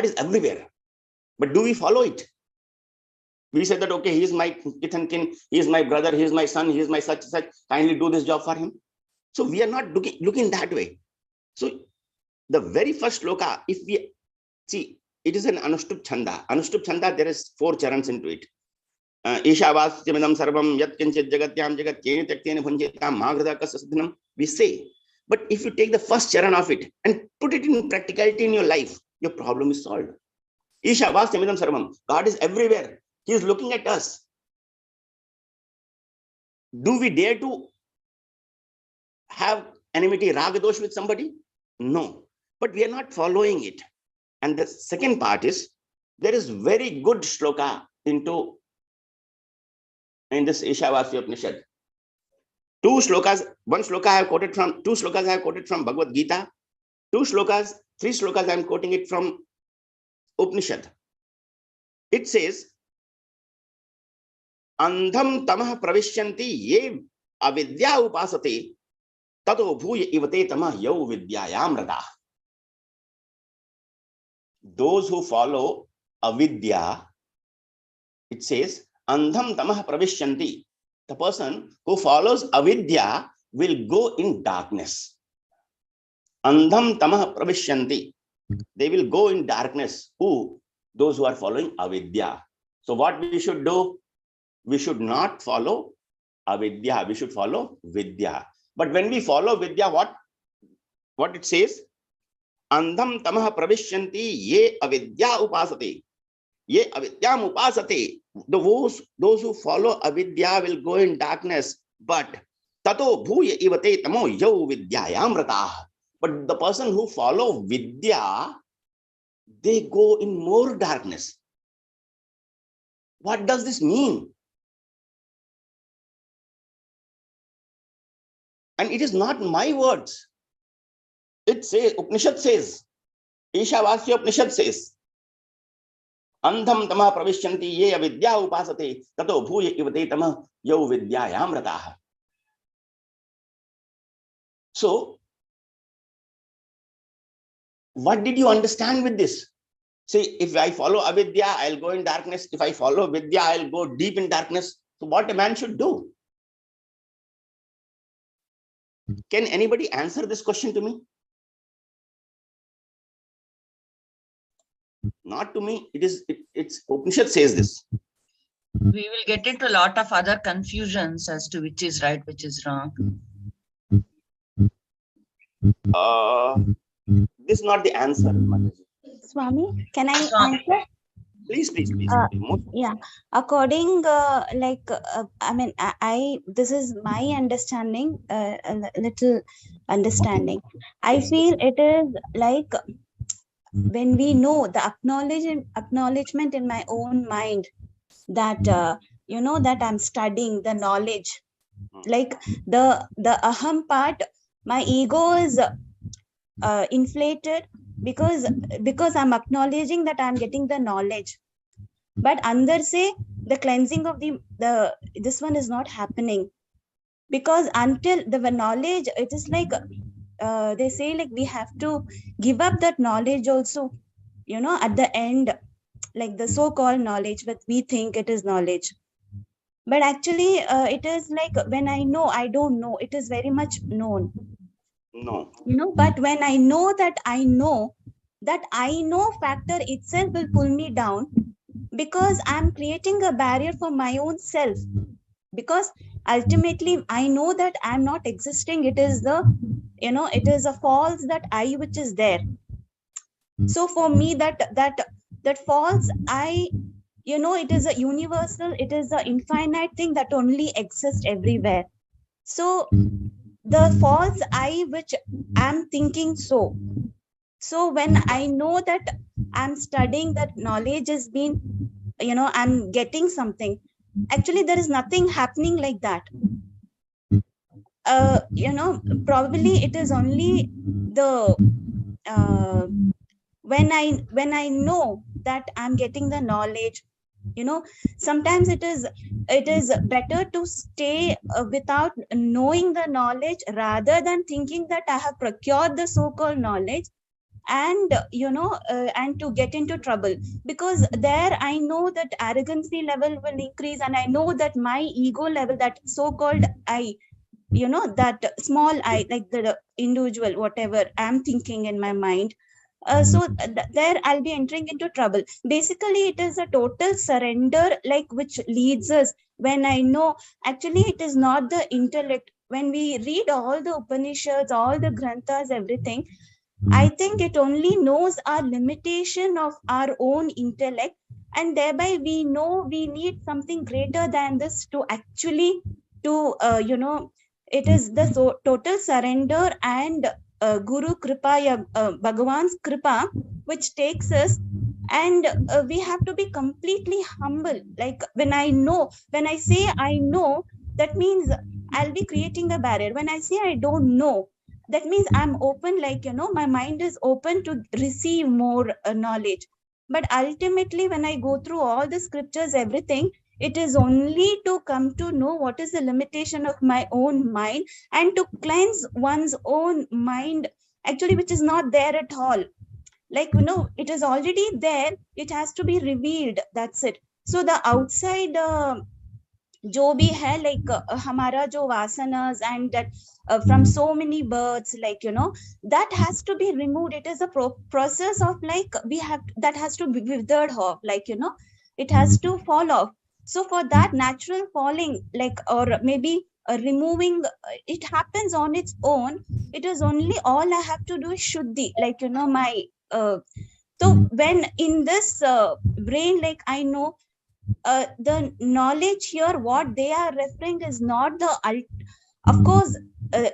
is everywhere. But do we follow it? We said that, okay, he is my kith and kin, he is my brother, he is my son, he is my such, kindly do this job for him. So we are not looking that way. So the very first shloka, if we see, it is an Anushtup Chanda. Anushtup Chanda, there is 4 charans into it. Ishavasya sarvam yat kinchit jagatyam jagat kene taktene bhunjetam maghada kasadhanam. We say, but if you take the first charan of it and put it in practicality in your life, your problem is solved. Ishavasya sarvam. God is everywhere. He is looking at us. Do we dare to have enmity, ragadosh with somebody? No, but we are not following it. And the second part is, there is very good shloka in this Ishavasya Upanishad. 2 shlokas, 1 shloka I have quoted from, 2 shlokas I have quoted from Bhagavad Gita, 3 shlokas I am quoting it from Upanishad. It says, Andham tamah pravishyanti ye avidya upasate tato bhuya ivate tamah yau vidyayam rada. Those who follow avidya, it says, Andham tamah pravishyanti. The person who follows avidya will go in darkness. Andham tamah pravishyanti. They will go in darkness. Who? Those who are following avidya. So what we should do? We should not follow avidya. We should follow vidya. But when we follow vidya, what it says? Andham tamah pravishyanti ye avidya upasate. Ye avidyam upasate. Those who follow avidya will go in darkness. But tato bhuya ivate tamo yau vidyayam ratah. But the person who follow vidya, they go in more darkness. What does this mean? And it is not my words. It says, Upanishad says, Ishavasya Upanishad says, Andham tamah pravishyanti ye avidya upasate tato bhuya ivate tamah yau vidyayam ratah. So, what did you understand with this? See, if I follow avidya, I'll go in darkness. If I follow vidya, I'll go deep in darkness. So what a man should do? Can anybody answer this question to me? Not to me. It's Upanishad says this. We will get into a lot of other confusions as to which is right, which is wrong. This is not the answer. Swami, can I Swami. answer? Please. Yeah, according I mean, I this is my understanding, a little understanding. I feel it is like when we know the acknowledgement in my own mind that that I'm studying the knowledge, like the aham part, my ego is inflated because I'm acknowledging that I'm getting the knowledge, but under say the cleansing of the this one is not happening, because until the knowledge, it is like they say like we have to give up that knowledge also, you know, at the end, like the so-called knowledge, but we think it is knowledge. But actually, it is like when I know, I don't know. It is very much known. No. You know, but when I know that I know factor itself will pull me down, because I'm creating a barrier for my own self. Because ultimately, I know that I'm not existing. It is the, you know, it is a false that I which is there. So for me, that false I, you know, it is a universal, it is an infinite thing that only exists everywhere. So the false I which I'm thinking so when I know that I'm studying, that knowledge has been, you know, I'm getting something, actually there is nothing happening like that. You know, probably it is only the when I know that I'm getting the knowledge, you know, sometimes it is better to stay without knowing the knowledge, rather than thinking that I have procured the so-called knowledge, and you know, and to get into trouble. Because there I know that arrogancy level will increase, and I know that my ego level, that so-called I, you know, that small I, like the individual, whatever I'm thinking in my mind, there I'll be entering into trouble. Basically, it is a total surrender, like which leads us, when I know actually it is not the intellect. When we read all the Upanishads, all the Granthas, everything, I think it only knows our limitation of our own intellect, and thereby we know we need something greater than this to actually to you know, it is the total surrender and Guru Kripa, Bhagavan's Kripa, which takes us, and we have to be completely humble. Like when I know, when I say I know, that means I'll be creating a barrier. When I say I don't know, that means I'm open, like, you know, my mind is open to receive more knowledge. But ultimately, when I go through all the scriptures, everything, it is only to come to know what is the limitation of my own mind, and to cleanse one's own mind, actually, which is not there at all. Like, you know, it is already there, it has to be revealed, that's it. So the outside जो भी है, like हमारा जो vasanas, and that from so many births, like, you know, that has to be removed. It is a process of, like, we have, that has to be withered off, like, you know, it has to fall off. So for that natural falling, like, or maybe removing, it happens on its own. It is only, all I have to do is shuddhi, like, you know, my so when in this brain, like, I know the knowledge here, what they are referring is not the of course,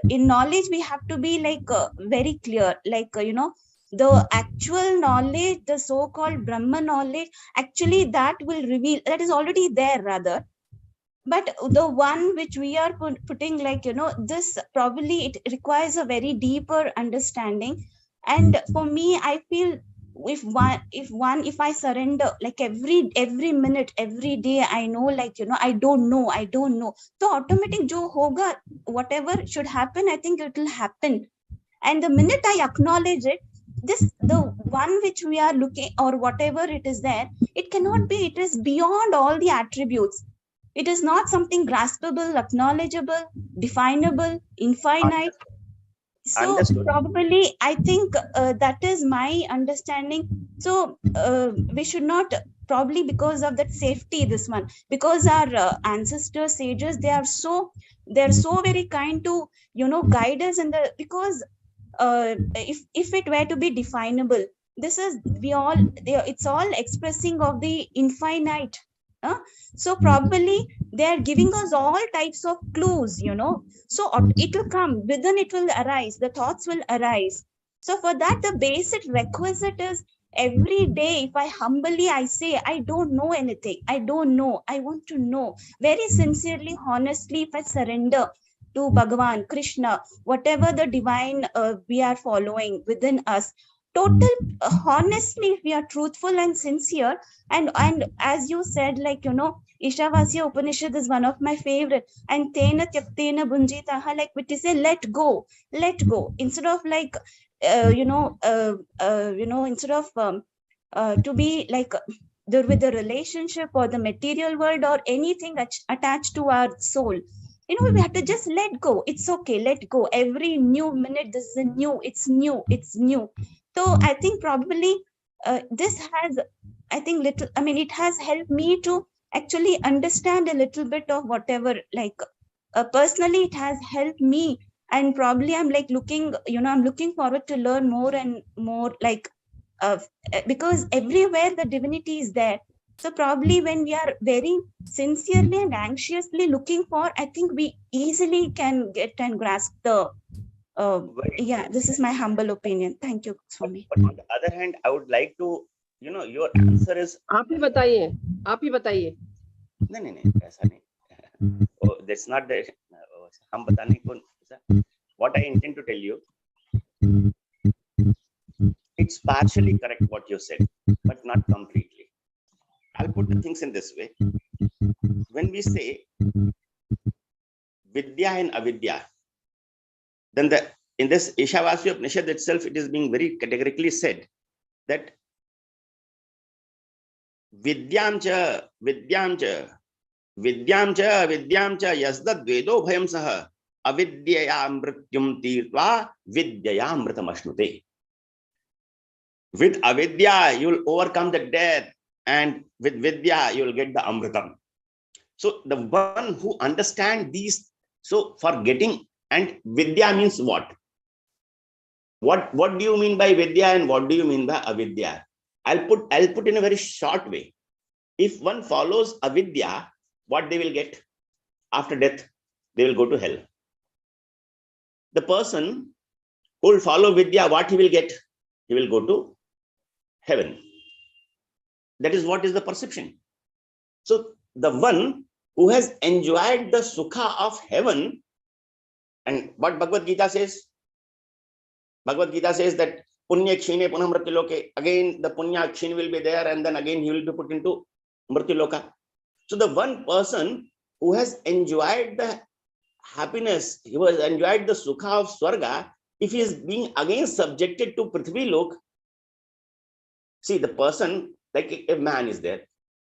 in knowledge we have to be like very clear, like, you know, the actual knowledge, the so-called Brahma knowledge, actually that will reveal, that is already there rather. But the one which we are putting, like, you know, this probably it requires a very deeper understanding. And for me, I feel, if I surrender, like every minute, every day, I know, like, you know, I don't know, so automatic jo hoga, whatever should happen, I think it will happen. And the minute I acknowledge it, the one which we are looking, or whatever it is there, it cannot be, it is beyond all the attributes. It is not something graspable, acknowledgeable, definable, infinite. So Understood. probably, I think that is my understanding. So we should not, probably because of that safety, this one, because our ancestors, sages, they're so very kind to, you know, guide us in the, because if it were to be definable, this is, it's all expressing of the infinite. So probably they are giving us all types of clues, you know. So it will come within, it will arise, the thoughts will arise. So for that, the basic requisite is, every day, if I humbly, I say, I don't know anything, I don't know, I want to know, very sincerely, honestly, if I surrender to Bhagavan, Krishna, whatever the divine we are following within us, total honestly, if we are truthful and sincere, and as you said, like, you know, Ishavasya Upanishad is one of my favorite, and tena tyaktena bunjitaha, like, which is say let go, instead of like instead of to be like with the relationship or the material world or anything attached to our soul. You know, we have to just let go. It's okay, let go. Every new minute, this is a new, it's new. So I think probably this has, I think little, I mean, it has helped me to actually understand a little bit of whatever, like personally, it has helped me. And probably I'm like looking, I'm looking forward to learn more and more, like, because everywhere the divinity is there. So probably when we are very sincerely and anxiously looking for, I think we easily can get and grasp the yeah, this is my humble opinion. Thank you, Swami. But on the other hand, I would like to, your answer is. आप ही बताइए, आप ही बताइए. नहीं, ऐसा नहीं. Oh, that's not the. हम बताने को. What I intend to tell you, it's partially correct what you said, but not completely. I'll put the things in this way. When we say Vidya and Avidya, then in this Ishavasya Upanishad itself, it is being very categorically said that Vidyamcha yasdad vedo bhayam saha avidyaya mrityum tirtva vidyaya amritam ashnute. With avidya, you will overcome the death, and with vidya, you will get the amritam. So the one who understands these, so for getting, and vidya means what? What do you mean by vidya and what do you mean by avidya? I'll put in a very short way. If one follows avidya, what they will get after death? They will go to hell. The person who will follow vidya, what he will get? He will go to heaven. That is what is the perception. So the one who has enjoyed the sukha of heaven, and what Bhagavad Gita says? Bhagavad Gita says that punya kshine punah mrityuloke, again the punya kshine will be there, and then again he will be put into mrityuloka. So the one person who has enjoyed the happiness, he has enjoyed the sukha of swarga, if he is being again subjected to prithvi lok, see, the person, like a man is there,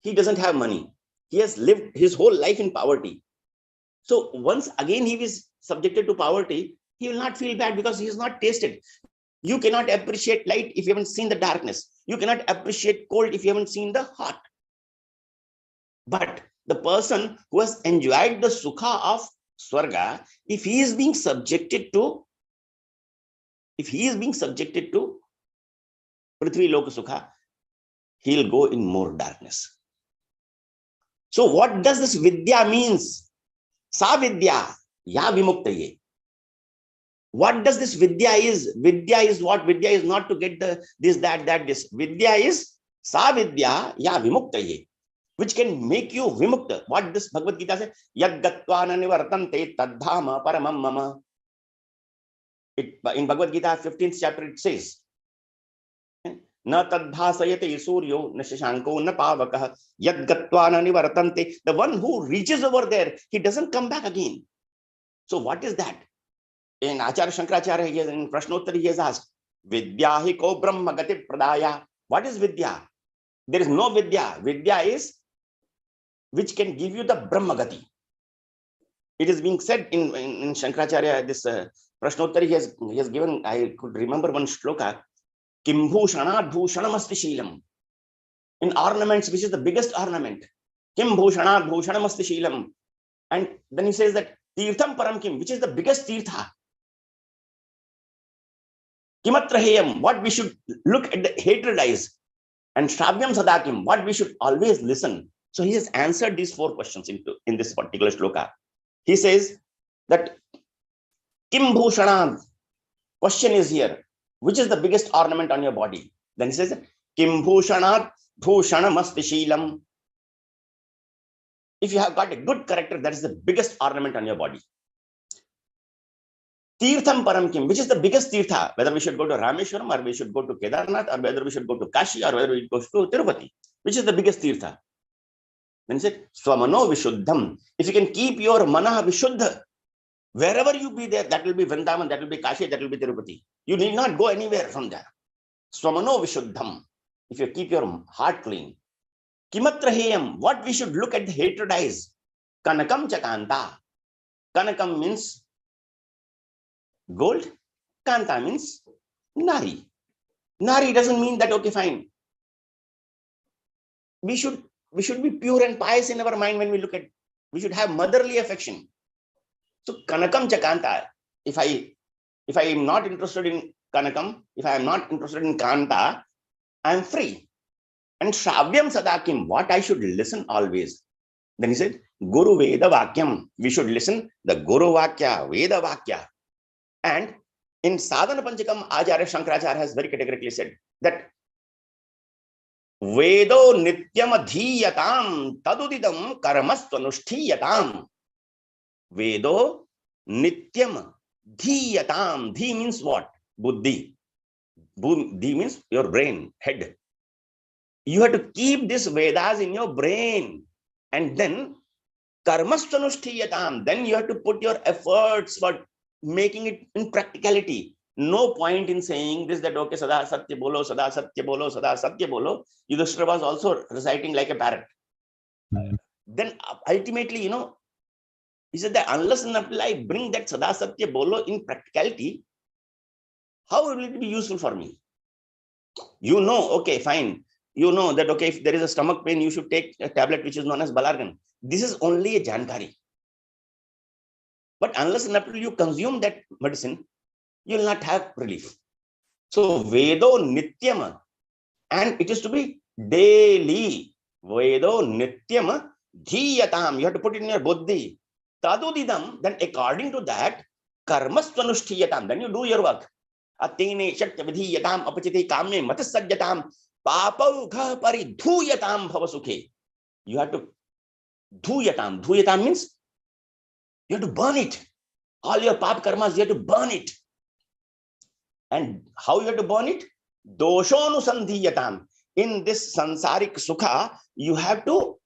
he doesn't have money, he has lived his whole life in poverty. So once again he is subjected to poverty, he will not feel bad because he has not tasted. You cannot appreciate light if you haven't seen the darkness. You cannot appreciate cold if you haven't seen the hot. But the person who has enjoyed the sukha of swarga, if he is being subjected to prithvi loka sukha, he'll go in more darkness. So what does this vidya means? Sa vidya, ya vimuktaye. What does this vidya is? Vidya is what? Vidya is not to get the this, that, this. Vidya is sa vidya, ya vimuktaye, which can make you vimukta. What this Bhagavad Gita says? Yad gatvana nivartante tadhama paramam mama. In Bhagavad Gita 15th chapter it says, na tadbhasayate suryo na shashanko na pavakah yad gatvana nivartante. The one who reaches over there, he doesn't come back again. So what is that? In Acharya Shankaracharya, in Prashnottari, he has asked, Vidyahi ko brahma gati pradaya. What is Vidya? There is no Vidya. Vidya is which can give you the brahma gati. It is being said in Shankaracharya, this Prashnottari, he has given, I could remember one shloka, Kimbhushanat bhushanamasti shilam. In ornaments, which is the biggest ornament, Kimbhushanat bhushanamasti shilam. And then he says that Tirtham param kim, which is the biggest tirtha. Kimatraheyam, what we should look at the hatred eyes. And Shravyam Sadakim, what we should always listen. So he has answered these 4 questions in this particular shloka. He says that Kim Bhushanam, question is here, which is the biggest ornament on your body? Then he says, Kim Bhushanat Bhushanamasti Shilam. If you have got a good character, that is the biggest ornament on your body. Tirtham Param Kim, which is the biggest Tirtha, whether we should go to Rameshwaram or we should go to Kedarnath or whether we should go to Kashi or whether we go to Tirupati, which is the biggest Tirtha. Then he said, Swamano Vishuddham. If you can keep your Mana Vishuddha, wherever you be there, that will be Vrindavan, that will be Kashi, that will be Tirupati. You need not go anywhere from there. Swamano Vishuddham. If you keep your heart clean. Kimatraheyam. What we should look at the hatred eyes. Kanakam Chakanta. Kanakam means gold. Kanta means Nari. Nari doesn't mean that, okay, fine. We should be pure and pious in our mind when we look at. We should have motherly affection. So Kanakam Chakanta. If I am not interested in Kanakam, if I am not interested in Kanta, I am free. And Shravyam Sadakim, what I should listen always. Then he said, Guru Veda Vakyam. We should listen the Guru Vakya, Veda Vakya. And in Sadhana Panchakam, Acharya Shankaracharya has very categorically said that Vedo Nityam Adhiyatam Tadudidam Karmastvanushthiyatam. Vedo Nityam Dhiyatam. Dhi means what? Buddhi. Dhi means your brain, head. You have to keep this Vedas in your brain. And then Karmastvanushthiyatam. Then you have to put your efforts for making it in practicality. No point in saying this, that okay, Sada Satya Bolo, Sada Satya Bolo, Sada Satya Bolo. Yudhishthira was also reciting like a parrot. Then ultimately, he said that unless and until I bring that Sada Satya Bolo in practicality, how will it be useful for me? Okay, fine. You know that, okay, if there is a stomach pain, you should take a tablet which is known as Balargan. This is only a jankari. But unless and until you consume that medicine, you will not have relief. So, Vedo Nityam, and it is to be daily. Vedo Nityam Dhiyatam. You have to put it in your buddhi. Tadudidam, then according to that, Karmastvanushthiyatam. Then you do your work. Atene Shakya Vidhiyatam Apachite Kame Matasajyatam Papaughah Paridhuyatam Bhavasukhe. You have to Dhuyatam. Dhuyatam means you have to burn it. All your pap karmas, you have to burn it. And how you have to burn it? Doshonusandhiyatam. In this sansaric sukha, you have to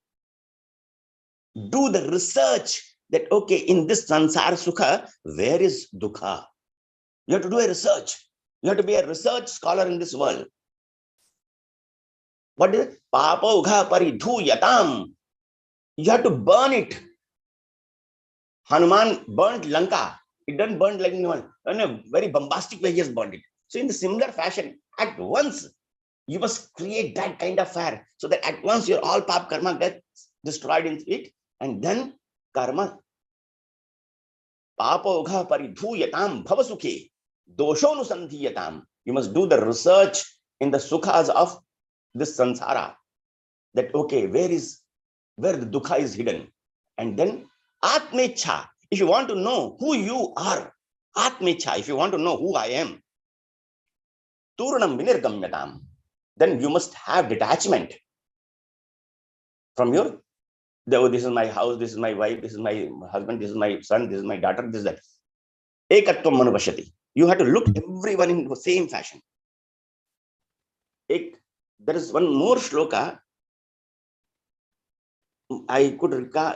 do the research that, okay, in this sansar sukha, where is dukha? You have to do a research. You have to be a research scholar in this world. What is it? Papaughah paridhuyatam. You have to burn it. Hanuman burnt Lanka. It doesn't burn like anyone. In a very bombastic way, he has burned it. So in the similar fashion, at once, you must create that kind of fire so that at once your all pap karma gets destroyed in it. And then karma. Papaughah paridhuyatam bhavasukhe. Doshonusandhiyatam. You must do the research in the sukhas of this sansara. That, okay, where the dukha is hidden. And then Atmecha. If you want to know who you are, Atmecha, if you want to know who I am, Turnam Vinirgamyatam, then you must have detachment from your, this is my house, this is my wife, this is my husband, this is my son, this is my daughter, this is that. Ekatvam manuvashati. You have to look everyone in the same fashion. There is one more shloka. I could recall.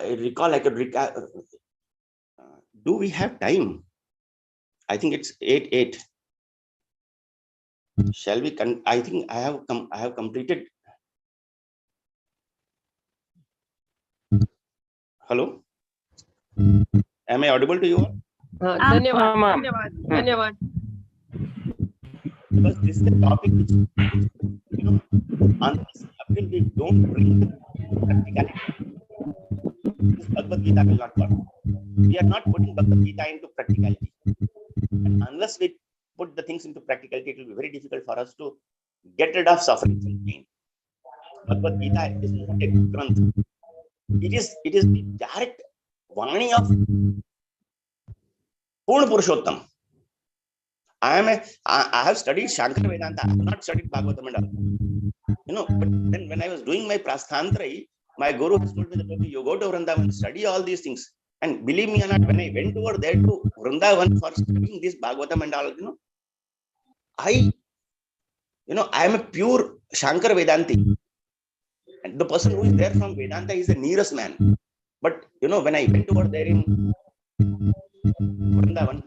Do we have time? I think it's 8:08. Shall we? I think I have completed. Hello. Am I audible to you all? धन्यवाद. Because this is the topic which, unless we don't bring practicality, this Bhagavad Gita will not work. We are not putting Bhagavad Gita into practicality. And unless we put the things into practicality, it will be very difficult for us to get rid of suffering and pain. Bhagavad Gita is not a granth. It is the direct Vani of Purna Purushottam. I have studied Shankara Vedanta. I have not studied Bhagavatam and all. But then when I was doing my Prasthantra, my guru has told me that, okay, you go to Vrindavan, study all these things. And believe me or not, when I went over there to Vrindavan for studying this Bhagavatam and all, I am a pure Shankar Vedanti. And the person who is there from Vedanta is the nearest man. But when I went over there in Vrindavan,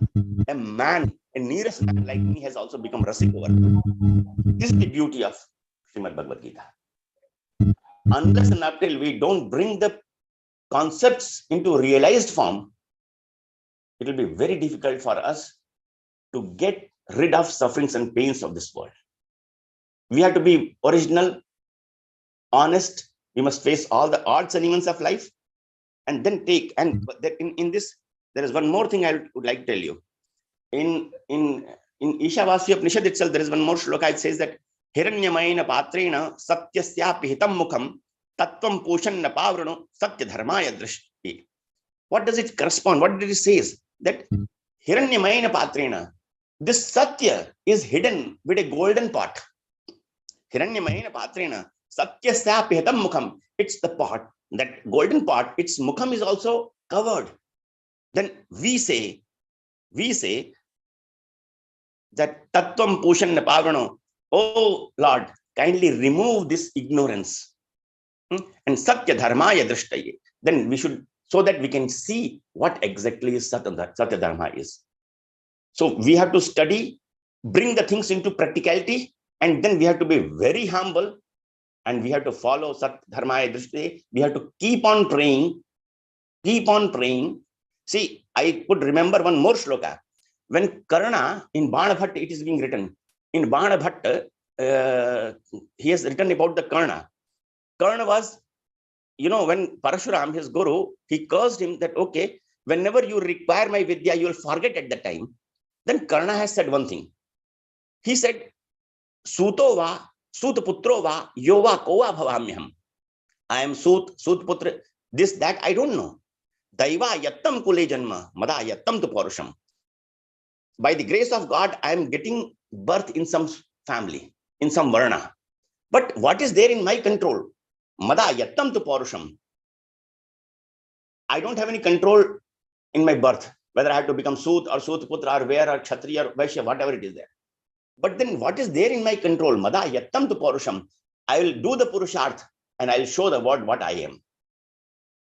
a nearest man like me has also become Rasik over. This is the beauty of Srimad Bhagavad Gita. Unless and until we don't bring the concepts into realized form, it will be very difficult for us to get rid of sufferings and pains of this world. We have to be original, honest. We must face all the odds and events of life, and then take. And in this, there is one more thing I would like to tell you. In Ishavasya Upanishad itself, there is one more shloka. It says that Hiranyamayena patrena satyasya pihitam mukham tattvam pushanna pavrano satya dharmaya drishti. What does it correspond? What did it say? That Hiranyamayena patrena, this satya is hidden with a golden pot. Hiranyamayena patrena satyasya pihitam mukham. It's the pot, that golden pot, its mukham is also covered. Then we say that tattvam pushanna pavrano, oh Lord, kindly remove this ignorance. And satya dharmaya drishtaye. Then we should, so that we can see what exactly is satya dharma is. So we have to study, bring the things into practicality, and then we have to be very humble, and we have to follow satya dharmaya drishtaye. We have to keep on praying. See, I could remember one more shloka. When Karna, in Banabhatta, it is being written. In Banabhatta, he has written about the Karna. Karna was, when Parashuram, his guru, he cursed him that, okay, whenever you require my vidya, you will forget at the time. Then Karna has said one thing. He said, Suto va, Sut putro va, yova kova bhavamyam. I am Sut putra, this, that, I don't know. Daiva yattam kule janma, mada yattam tu parusham. By the grace of God, I am getting birth in some family, in some varna. But what is there in my control? Mada yattam tu parusham. I don't have any control in my birth, whether I have to become Sut or Sutputra or Vair or Kshatriya or Vaishya, whatever it is there. But then what is there in my control? Mada yattam tu parusham. I will do the Purusharth and I will show the world what I am.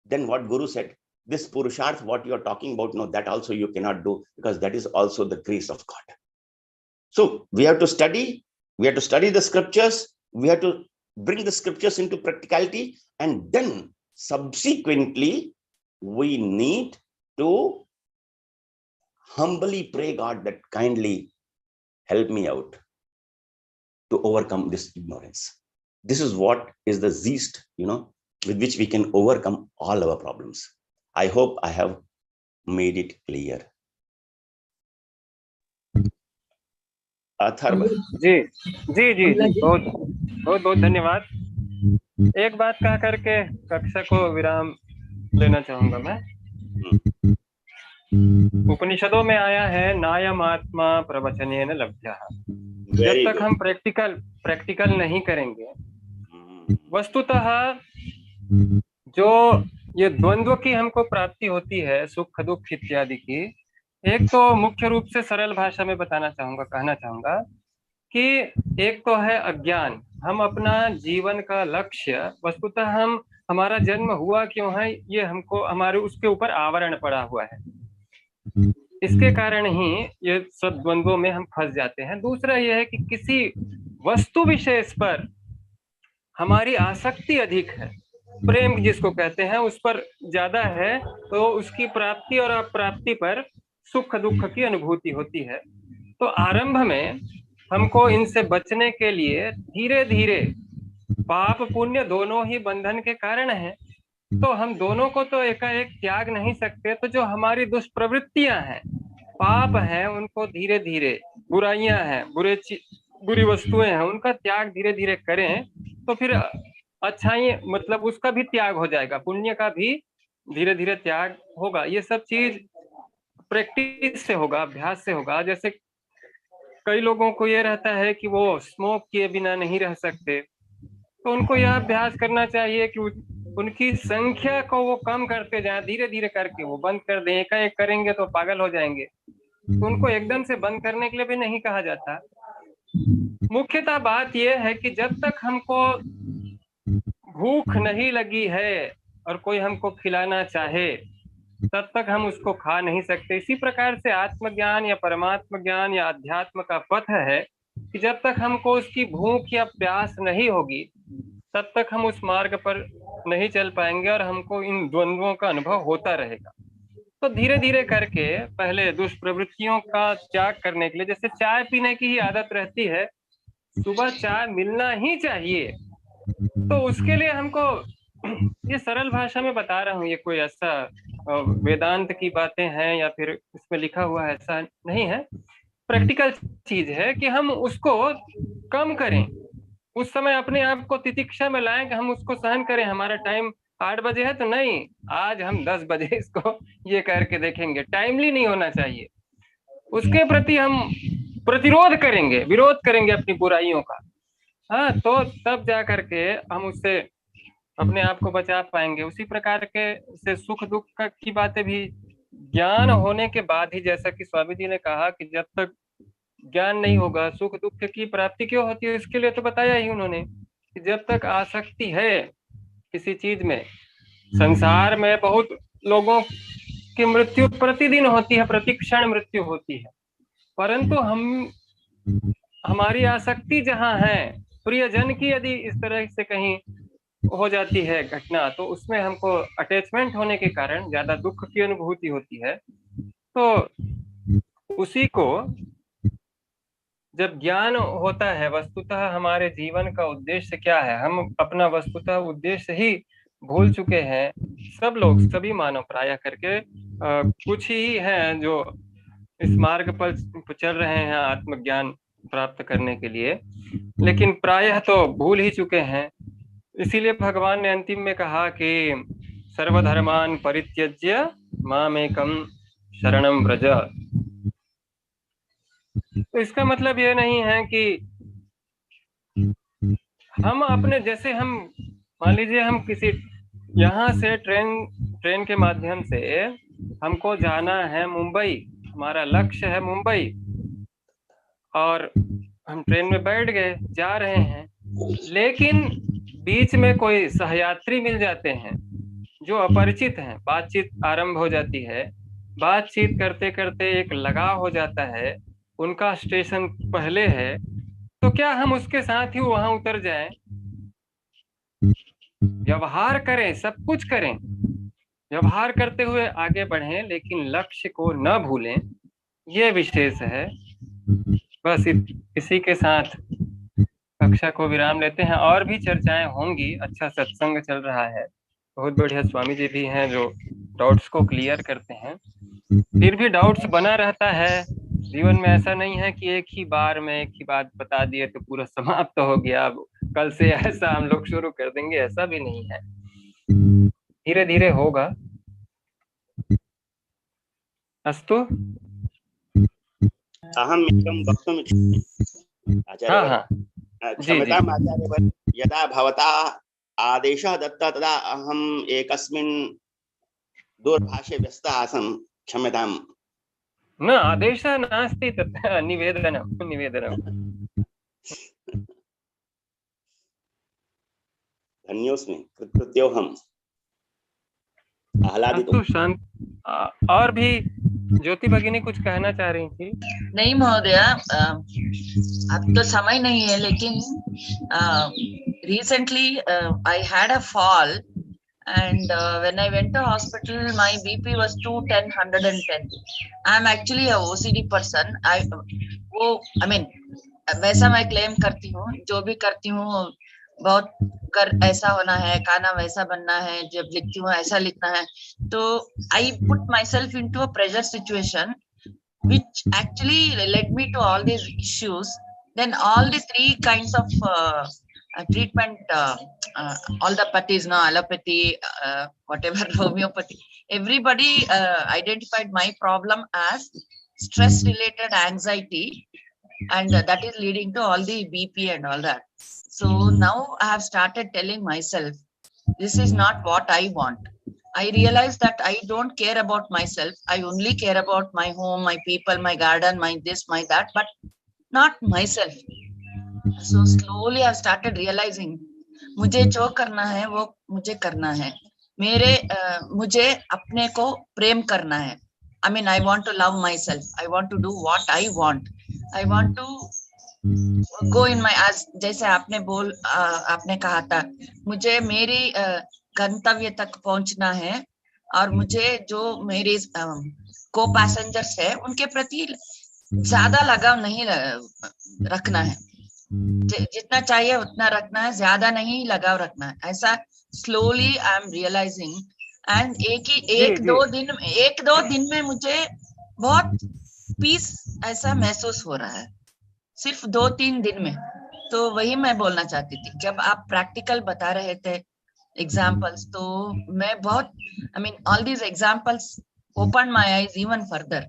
Then what Guru said, this Purusharth, what you are talking about, no, that also you cannot do, because that is also the grace of God. So we have to study the scriptures, we have to bring the scriptures into practicality, and then subsequently we need to humbly pray God that kindly help me out to overcome this ignorance. This is what is the zest, with which we can overcome all our problems. I hope I have made it clear. Atharva जी जी जी बहुत बहुत बहुत धन्यवाद। एक बात कह करके कक्षा को विराम लेना चाहूंगा मैं। उपनिषदों में आया है नायम आत्मा प्रवचनेन लभ्यः। जब तक हम प्रैक्टिकल नहीं करेंगे, वस्तुतः जो ये द्वंद्व की हमको प्राप्ति होती है, सुख दुख इत्यादि की, एक तो मुख्य रूप से सरल भाषा में कहना चाहूंगा कि एक तो है अज्ञान। हम अपना जीवन का लक्ष्य, वस्तुतः हमारा जन्म हुआ क्यों है, ये हमको हमारे उसके ऊपर आवरण पड़ा हुआ है, इसके कारण ही ये सब द्वंद्वों में हम फंस जाते हैं। दूसरा यह है कि किसी वस्तु विशेष पर हमारी आसक्ति अधिक है, प्रेम जिसको कहते हैं उस पर ज्यादा है, तो उसकी प्राप्ति और अप्राप्ति पर सुख दुख की अनुभूति होती है। तो आरंभ में हमको इनसे बचने के लिए धीरे धीरे, पाप पुण्य दोनों ही बंधन के कारण हैं, तो हम दोनों को तो एकाएक त्याग नहीं सकते। तो जो हमारी दुष्प्रवृत्तियां हैं, पाप हैं, उनको धीरे धीरे, बुराइयां हैं, बुरी वस्तुएं हैं, उनका त्याग धीरे धीरे करें, तो फिर अच्छाई मतलब उसका भी त्याग हो जाएगा, पुण्य का भी धीरे धीरे त्याग होगा। ये सब चीज प्रैक्टिस से होगा, अभ्यास से होगा। जैसे कई लोगों को ये रहता है कि वो स्मोक किए बिना नहीं रह सकते, तो उनको यह अभ्यास करना चाहिए कि उनकी संख्या को वो कम करते जाएं, धीरे धीरे करके वो बंद कर दें। एकाएक करेंगे तो पागल हो जाएंगे, तो उनको एकदम से बंद करने के लिए भी नहीं कहा जाता। मुख्यतः बात यह है कि जब तक हमको भूख नहीं लगी है और कोई हमको खिलाना चाहे, तब तक हम उसको खा नहीं सकते। इसी प्रकार से आत्मज्ञान या परमात्म ज्ञान या अध्यात्म का पथ है कि जब तक हमको उसकी भूख या प्यास नहीं होगी, तब तक हम उस मार्ग पर नहीं चल पाएंगे और हमको इन द्वंद्वों का अनुभव होता रहेगा। तो धीरे धीरे करके पहले दुष्प्रवृत्तियों का त्याग करने के लिए, जैसे चाय पीने की ही आदत रहती है, सुबह चाय मिलना ही चाहिए, तो उसके लिए हमको ये सरल भाषा में बता रहा हूँ, ये कोई ऐसा वेदांत की बातें हैं या फिर इसमें लिखा हुआ है ऐसा नहीं है, प्रैक्टिकल चीज है कि हम उसको कम करें। उस समय अपने आप को तितिक्षा में लाएं कि हम उसको सहन करें। हमारा टाइम 8 बजे है तो नहीं, आज हम 10 बजे इसको ये करके देखेंगे। टाइमली नहीं होना चाहिए, उसके प्रति हम प्रतिरोध करेंगे, विरोध करेंगे अपनी बुराइयों का। हाँ, तो तब जा करके हम उससे अपने आप को बचा पाएंगे। उसी प्रकार के से सुख दुख की बातें भी ज्ञान होने के बाद ही, जैसा कि स्वामी जी ने कहा कि जब तक ज्ञान नहीं होगा सुख दुख की प्राप्ति क्यों होती है, इसके लिए तो बताया ही उन्होंने कि जब तक आसक्ति है किसी चीज में, संसार में बहुत लोगों की मृत्यु प्रतिदिन होती है, प्रतिक्षण मृत्यु होती है, परंतु हमारी आसक्ति जहाँ है, प्रियजन की यदि इस तरह से कहीं हो जाती है घटना, तो उसमें हमको अटैचमेंट होने के कारण ज्यादा दुख की अनुभूति होती है। तो उसी को जब ज्ञान होता है, वस्तुतः हमारे जीवन का उद्देश्य क्या है, हम अपना वस्तुतः उद्देश्य ही भूल चुके हैं। सब लोग, सभी मानव प्रायः करके कुछ ही हैं जो इस मार्ग पर चल रहे हैं आत्मज्ञान प्राप्त करने के लिए, लेकिन प्रायः तो भूल ही चुके हैं। इसीलिए भगवान ने अंतिम में कहा कि सर्वधर्मान परित्यज्य मामेकम शरणम व्रज। तो इसका मतलब ये नहीं है कि हम अपने, जैसे हम मान लीजिए हम किसी यहाँ से ट्रेन के माध्यम से हमको जाना है मुंबई, हमारा लक्ष्य है मुंबई, और हम ट्रेन में बैठ गए, जा रहे हैं, लेकिन बीच में कोई सहयात्री मिल जाते हैं जो अपरिचित हैं, बातचीत आरंभ हो जाती है, बातचीत करते करते एक लगाव हो जाता है, उनका स्टेशन पहले है, तो क्या हम उसके साथ ही वहां उतर जाएं? व्यवहार करें, सब कुछ करें, व्यवहार करते हुए आगे बढ़ें, लेकिन लक्ष्य को न भूलें, ये विशेष है। बस इसी के साथ कक्षा को विराम लेते हैं। और भी चर्चाएं होंगी, अच्छा सत्संग चल रहा है, बहुत बढ़िया स्वामी जी भी हैं जो डाउट्स को क्लियर करते हैं। फिर भी डाउट्स बना रहता है जीवन में, ऐसा नहीं है कि एक ही बार में एक ही बात बता दिए तो पूरा समाप्त हो गया, अब कल से ऐसा हम लोग शुरू कर देंगे, ऐसा भी नहीं है, धीरे धीरे होगा। अस्तु। अहम एकं वक्तुमिच्छामि आचार्यवर्य। क्षम्यताम् आचार्यवर्य, यदा भवता आदेशः दत्तः तदा अहम् एकस्मिन् दूरभाषे व्यस्तः आसम्, क्षम्यताम्। न आदेशः नास्ति, तत् निवेदनं। धन्योस्मि, कृतज्ञोऽहम्, आह्लादितुम्। शांत। और भी ज्योति भगिनी कुछ कहना चाह रही थी? नहीं महोदय, अब तो समय नहीं है, लेकिन recently I had a fall and when I went to hospital my BP was 210 110. I am actually a OCD person. I mean वैसा मैं क्लेम करती हूँ, जो भी करती हूँ बहुत ऐसा होना है, खाना वैसा बनना है, जब लिखती हूँ ऐसा लिखना है, तो I put myself into a pressure situation which actually led me to all these issues. Then all the three kinds of treatment, all the pathies, no, allopathy, whatever, homeopathy, everybody identified my problem as stress related anxiety, and that is leading to all the BP and all that. So now I have started telling myself this is not what I want. I realize that I don't care about myself. I only care about my home, my people, my garden, my this, my that, but not myself. So slowly I've started realizing मुझे जो करना है वो मुझे करना है. मुझे अपने को प्रेम करना है. I mean, I want to love myself. I want to do what I want. I want to go in my, as जैसे आपने कहा था, मुझे मेरी गंतव्य तक पहुंचना है और मुझे जो मेरे को पैसेंजर्स है उनके प्रति ज्यादा लगाव नहीं रखना है. जितना चाहिए उतना रखना है, ज्यादा नहीं लगाव रखना है. ऐसा slowly I am realising. And एक दो दिन में मुझे बहुत पीस ऐसा महसूस हो रहा है, सिर्फ 2-3 दिन में. तो वही मैं बोलना चाहती थी. जब आप प्रैक्टिकल बता रहे थे एग्जाम्पल्स, तो मैं बहुत, I mean all these examples open my eyes even further.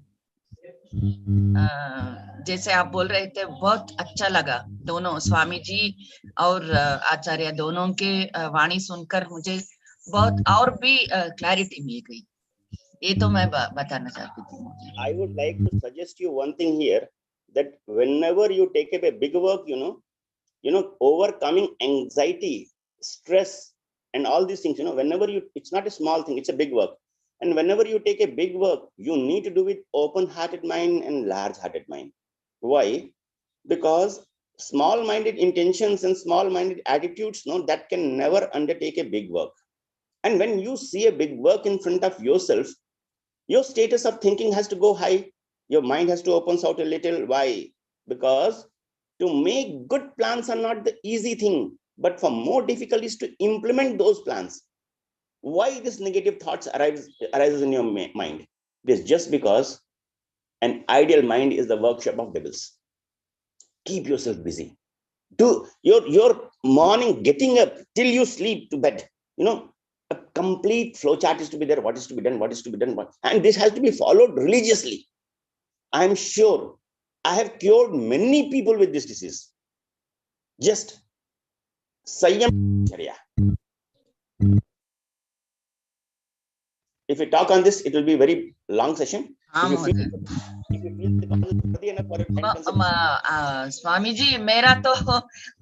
जैसे आप बोल रहे थे बहुत अच्छा लगा. दोनों स्वामी जी और आचार्य दोनों के वाणी सुनकर मुझे बहुत और भी क्लैरिटी मिल गई. ये तो मैं बताना चाहती थी. I would like to suggest you one thing here, that whenever you take up a big work, overcoming anxiety, stress, and all these things, whenever it's not a small thing, it's a big work. And whenever you take a big work, you need to do with open-hearted mind and large-hearted mind. Why? Because small-minded intentions and small-minded attitudes, that can never undertake a big work. And when you see a big work in front of yourself, your status of thinking has to go high. Your mind has to open out a little. Why? Because to make good plans are not the easy thing, but for more difficult is to implement those plans. Why this negative thoughts arises in your mind? It is just because an ideal mind is the workshop of devils. Keep yourself busy. Do your morning getting up till you sleep to bed, a complete flow chart is to be there. What is to be done, what is to be done, and this has to be followed religiously. I am sure I have cured many people with this disease. Just Sayam Charya. If we talk on this, it will be a very long session. Swami ji, मेरा तो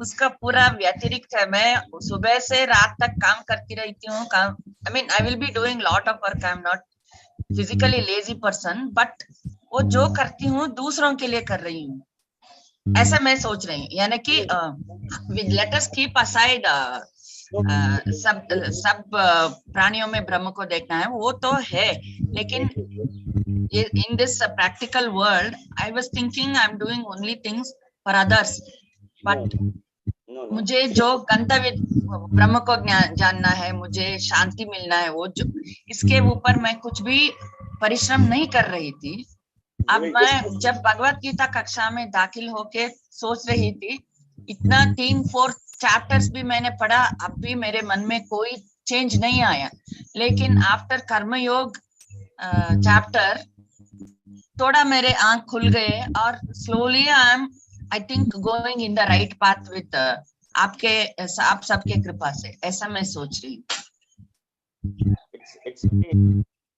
उसका पूरा व्यतिरिक्त है. मैं सुबह से रात तक काम करती रहती हूँ. I mean, I will be doing lot of work. I am not physically lazy person, but वो जो करती हूँ दूसरों के लिए कर रही हूँ, ऐसा मैं सोच रही हूँ. यानी कि let us keep aside सब प्राणियों में ब्रह्म को देखना है, वो तो है, लेकिन in this practical world, I was thinking I'm doing only things for others, but मुझे जो गंतव्य ब्रह्म को जानना है, मुझे शांति मिलना है, वो जो इसके ऊपर मैं कुछ भी परिश्रम नहीं कर रही थी. अब मैं जब भगवत गीता कक्षा में दाखिल होके सोच रही थी, इतना 3-4 चैप्टर्स भी मैंने पढ़ा, अब भी मेरे मन में कोई चेंज नहीं आया. लेकिन आफ्टर कर्मयोग चैप्टर थोड़ा मेरे आंख खुल गए और slowly I think going in the right path with आप सबके कृपा से, ऐसा मैं सोच रही हूँ.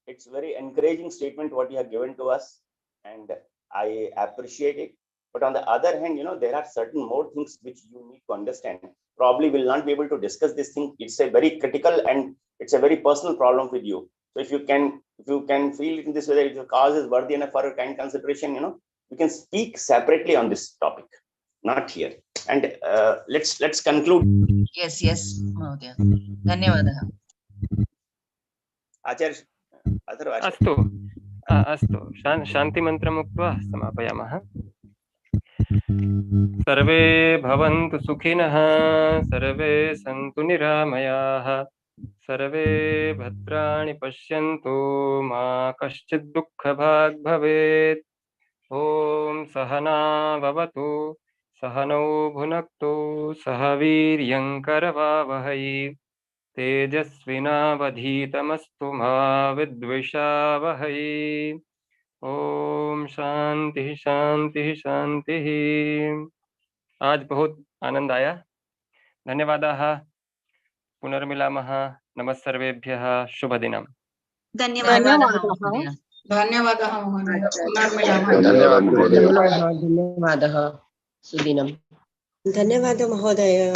It's very encouraging statement what you have given to us, and I appreciate it. But on the other hand, there are certain more things which you need to understand. Probably will not be able to discuss this thing. It's a very critical and it's a very personal problem with you. So if you can feel it in this way, if your cause is worthy enough for a kind consideration, you can speak separately on this topic, not here. And let's conclude. Yes, Mahodaya. धन्यवादः. Acharya. अस्तु शान्तिमन्त्रम् उक्त्वा समापयामः. सर्वे भवन्तु सुखिनः, सर्वे सन्तु निरामयाः, सर्वे भद्राणि पश्यन्तु, मा कश्चित् दुःखभाग् भवेत्. ॐ सहना भवतु, सहनौ भुनक्तु, सह वीर्यं करवावहै, तेजस्विनावधीतमस्तु मा विद्विषावहै. ओम शांति शांति शांति. आज बहुत आनंद आया. धन्यवादाः. पुनर्मिलामः। नमः सर्वेभ्यः, शुभदिनम्। धन्यवादः। धन्यवादः महोदय, पुनर्मिलामः। धन्यवाद। धन्यवादः, सुदिनम्। धन्यवादः महोदय।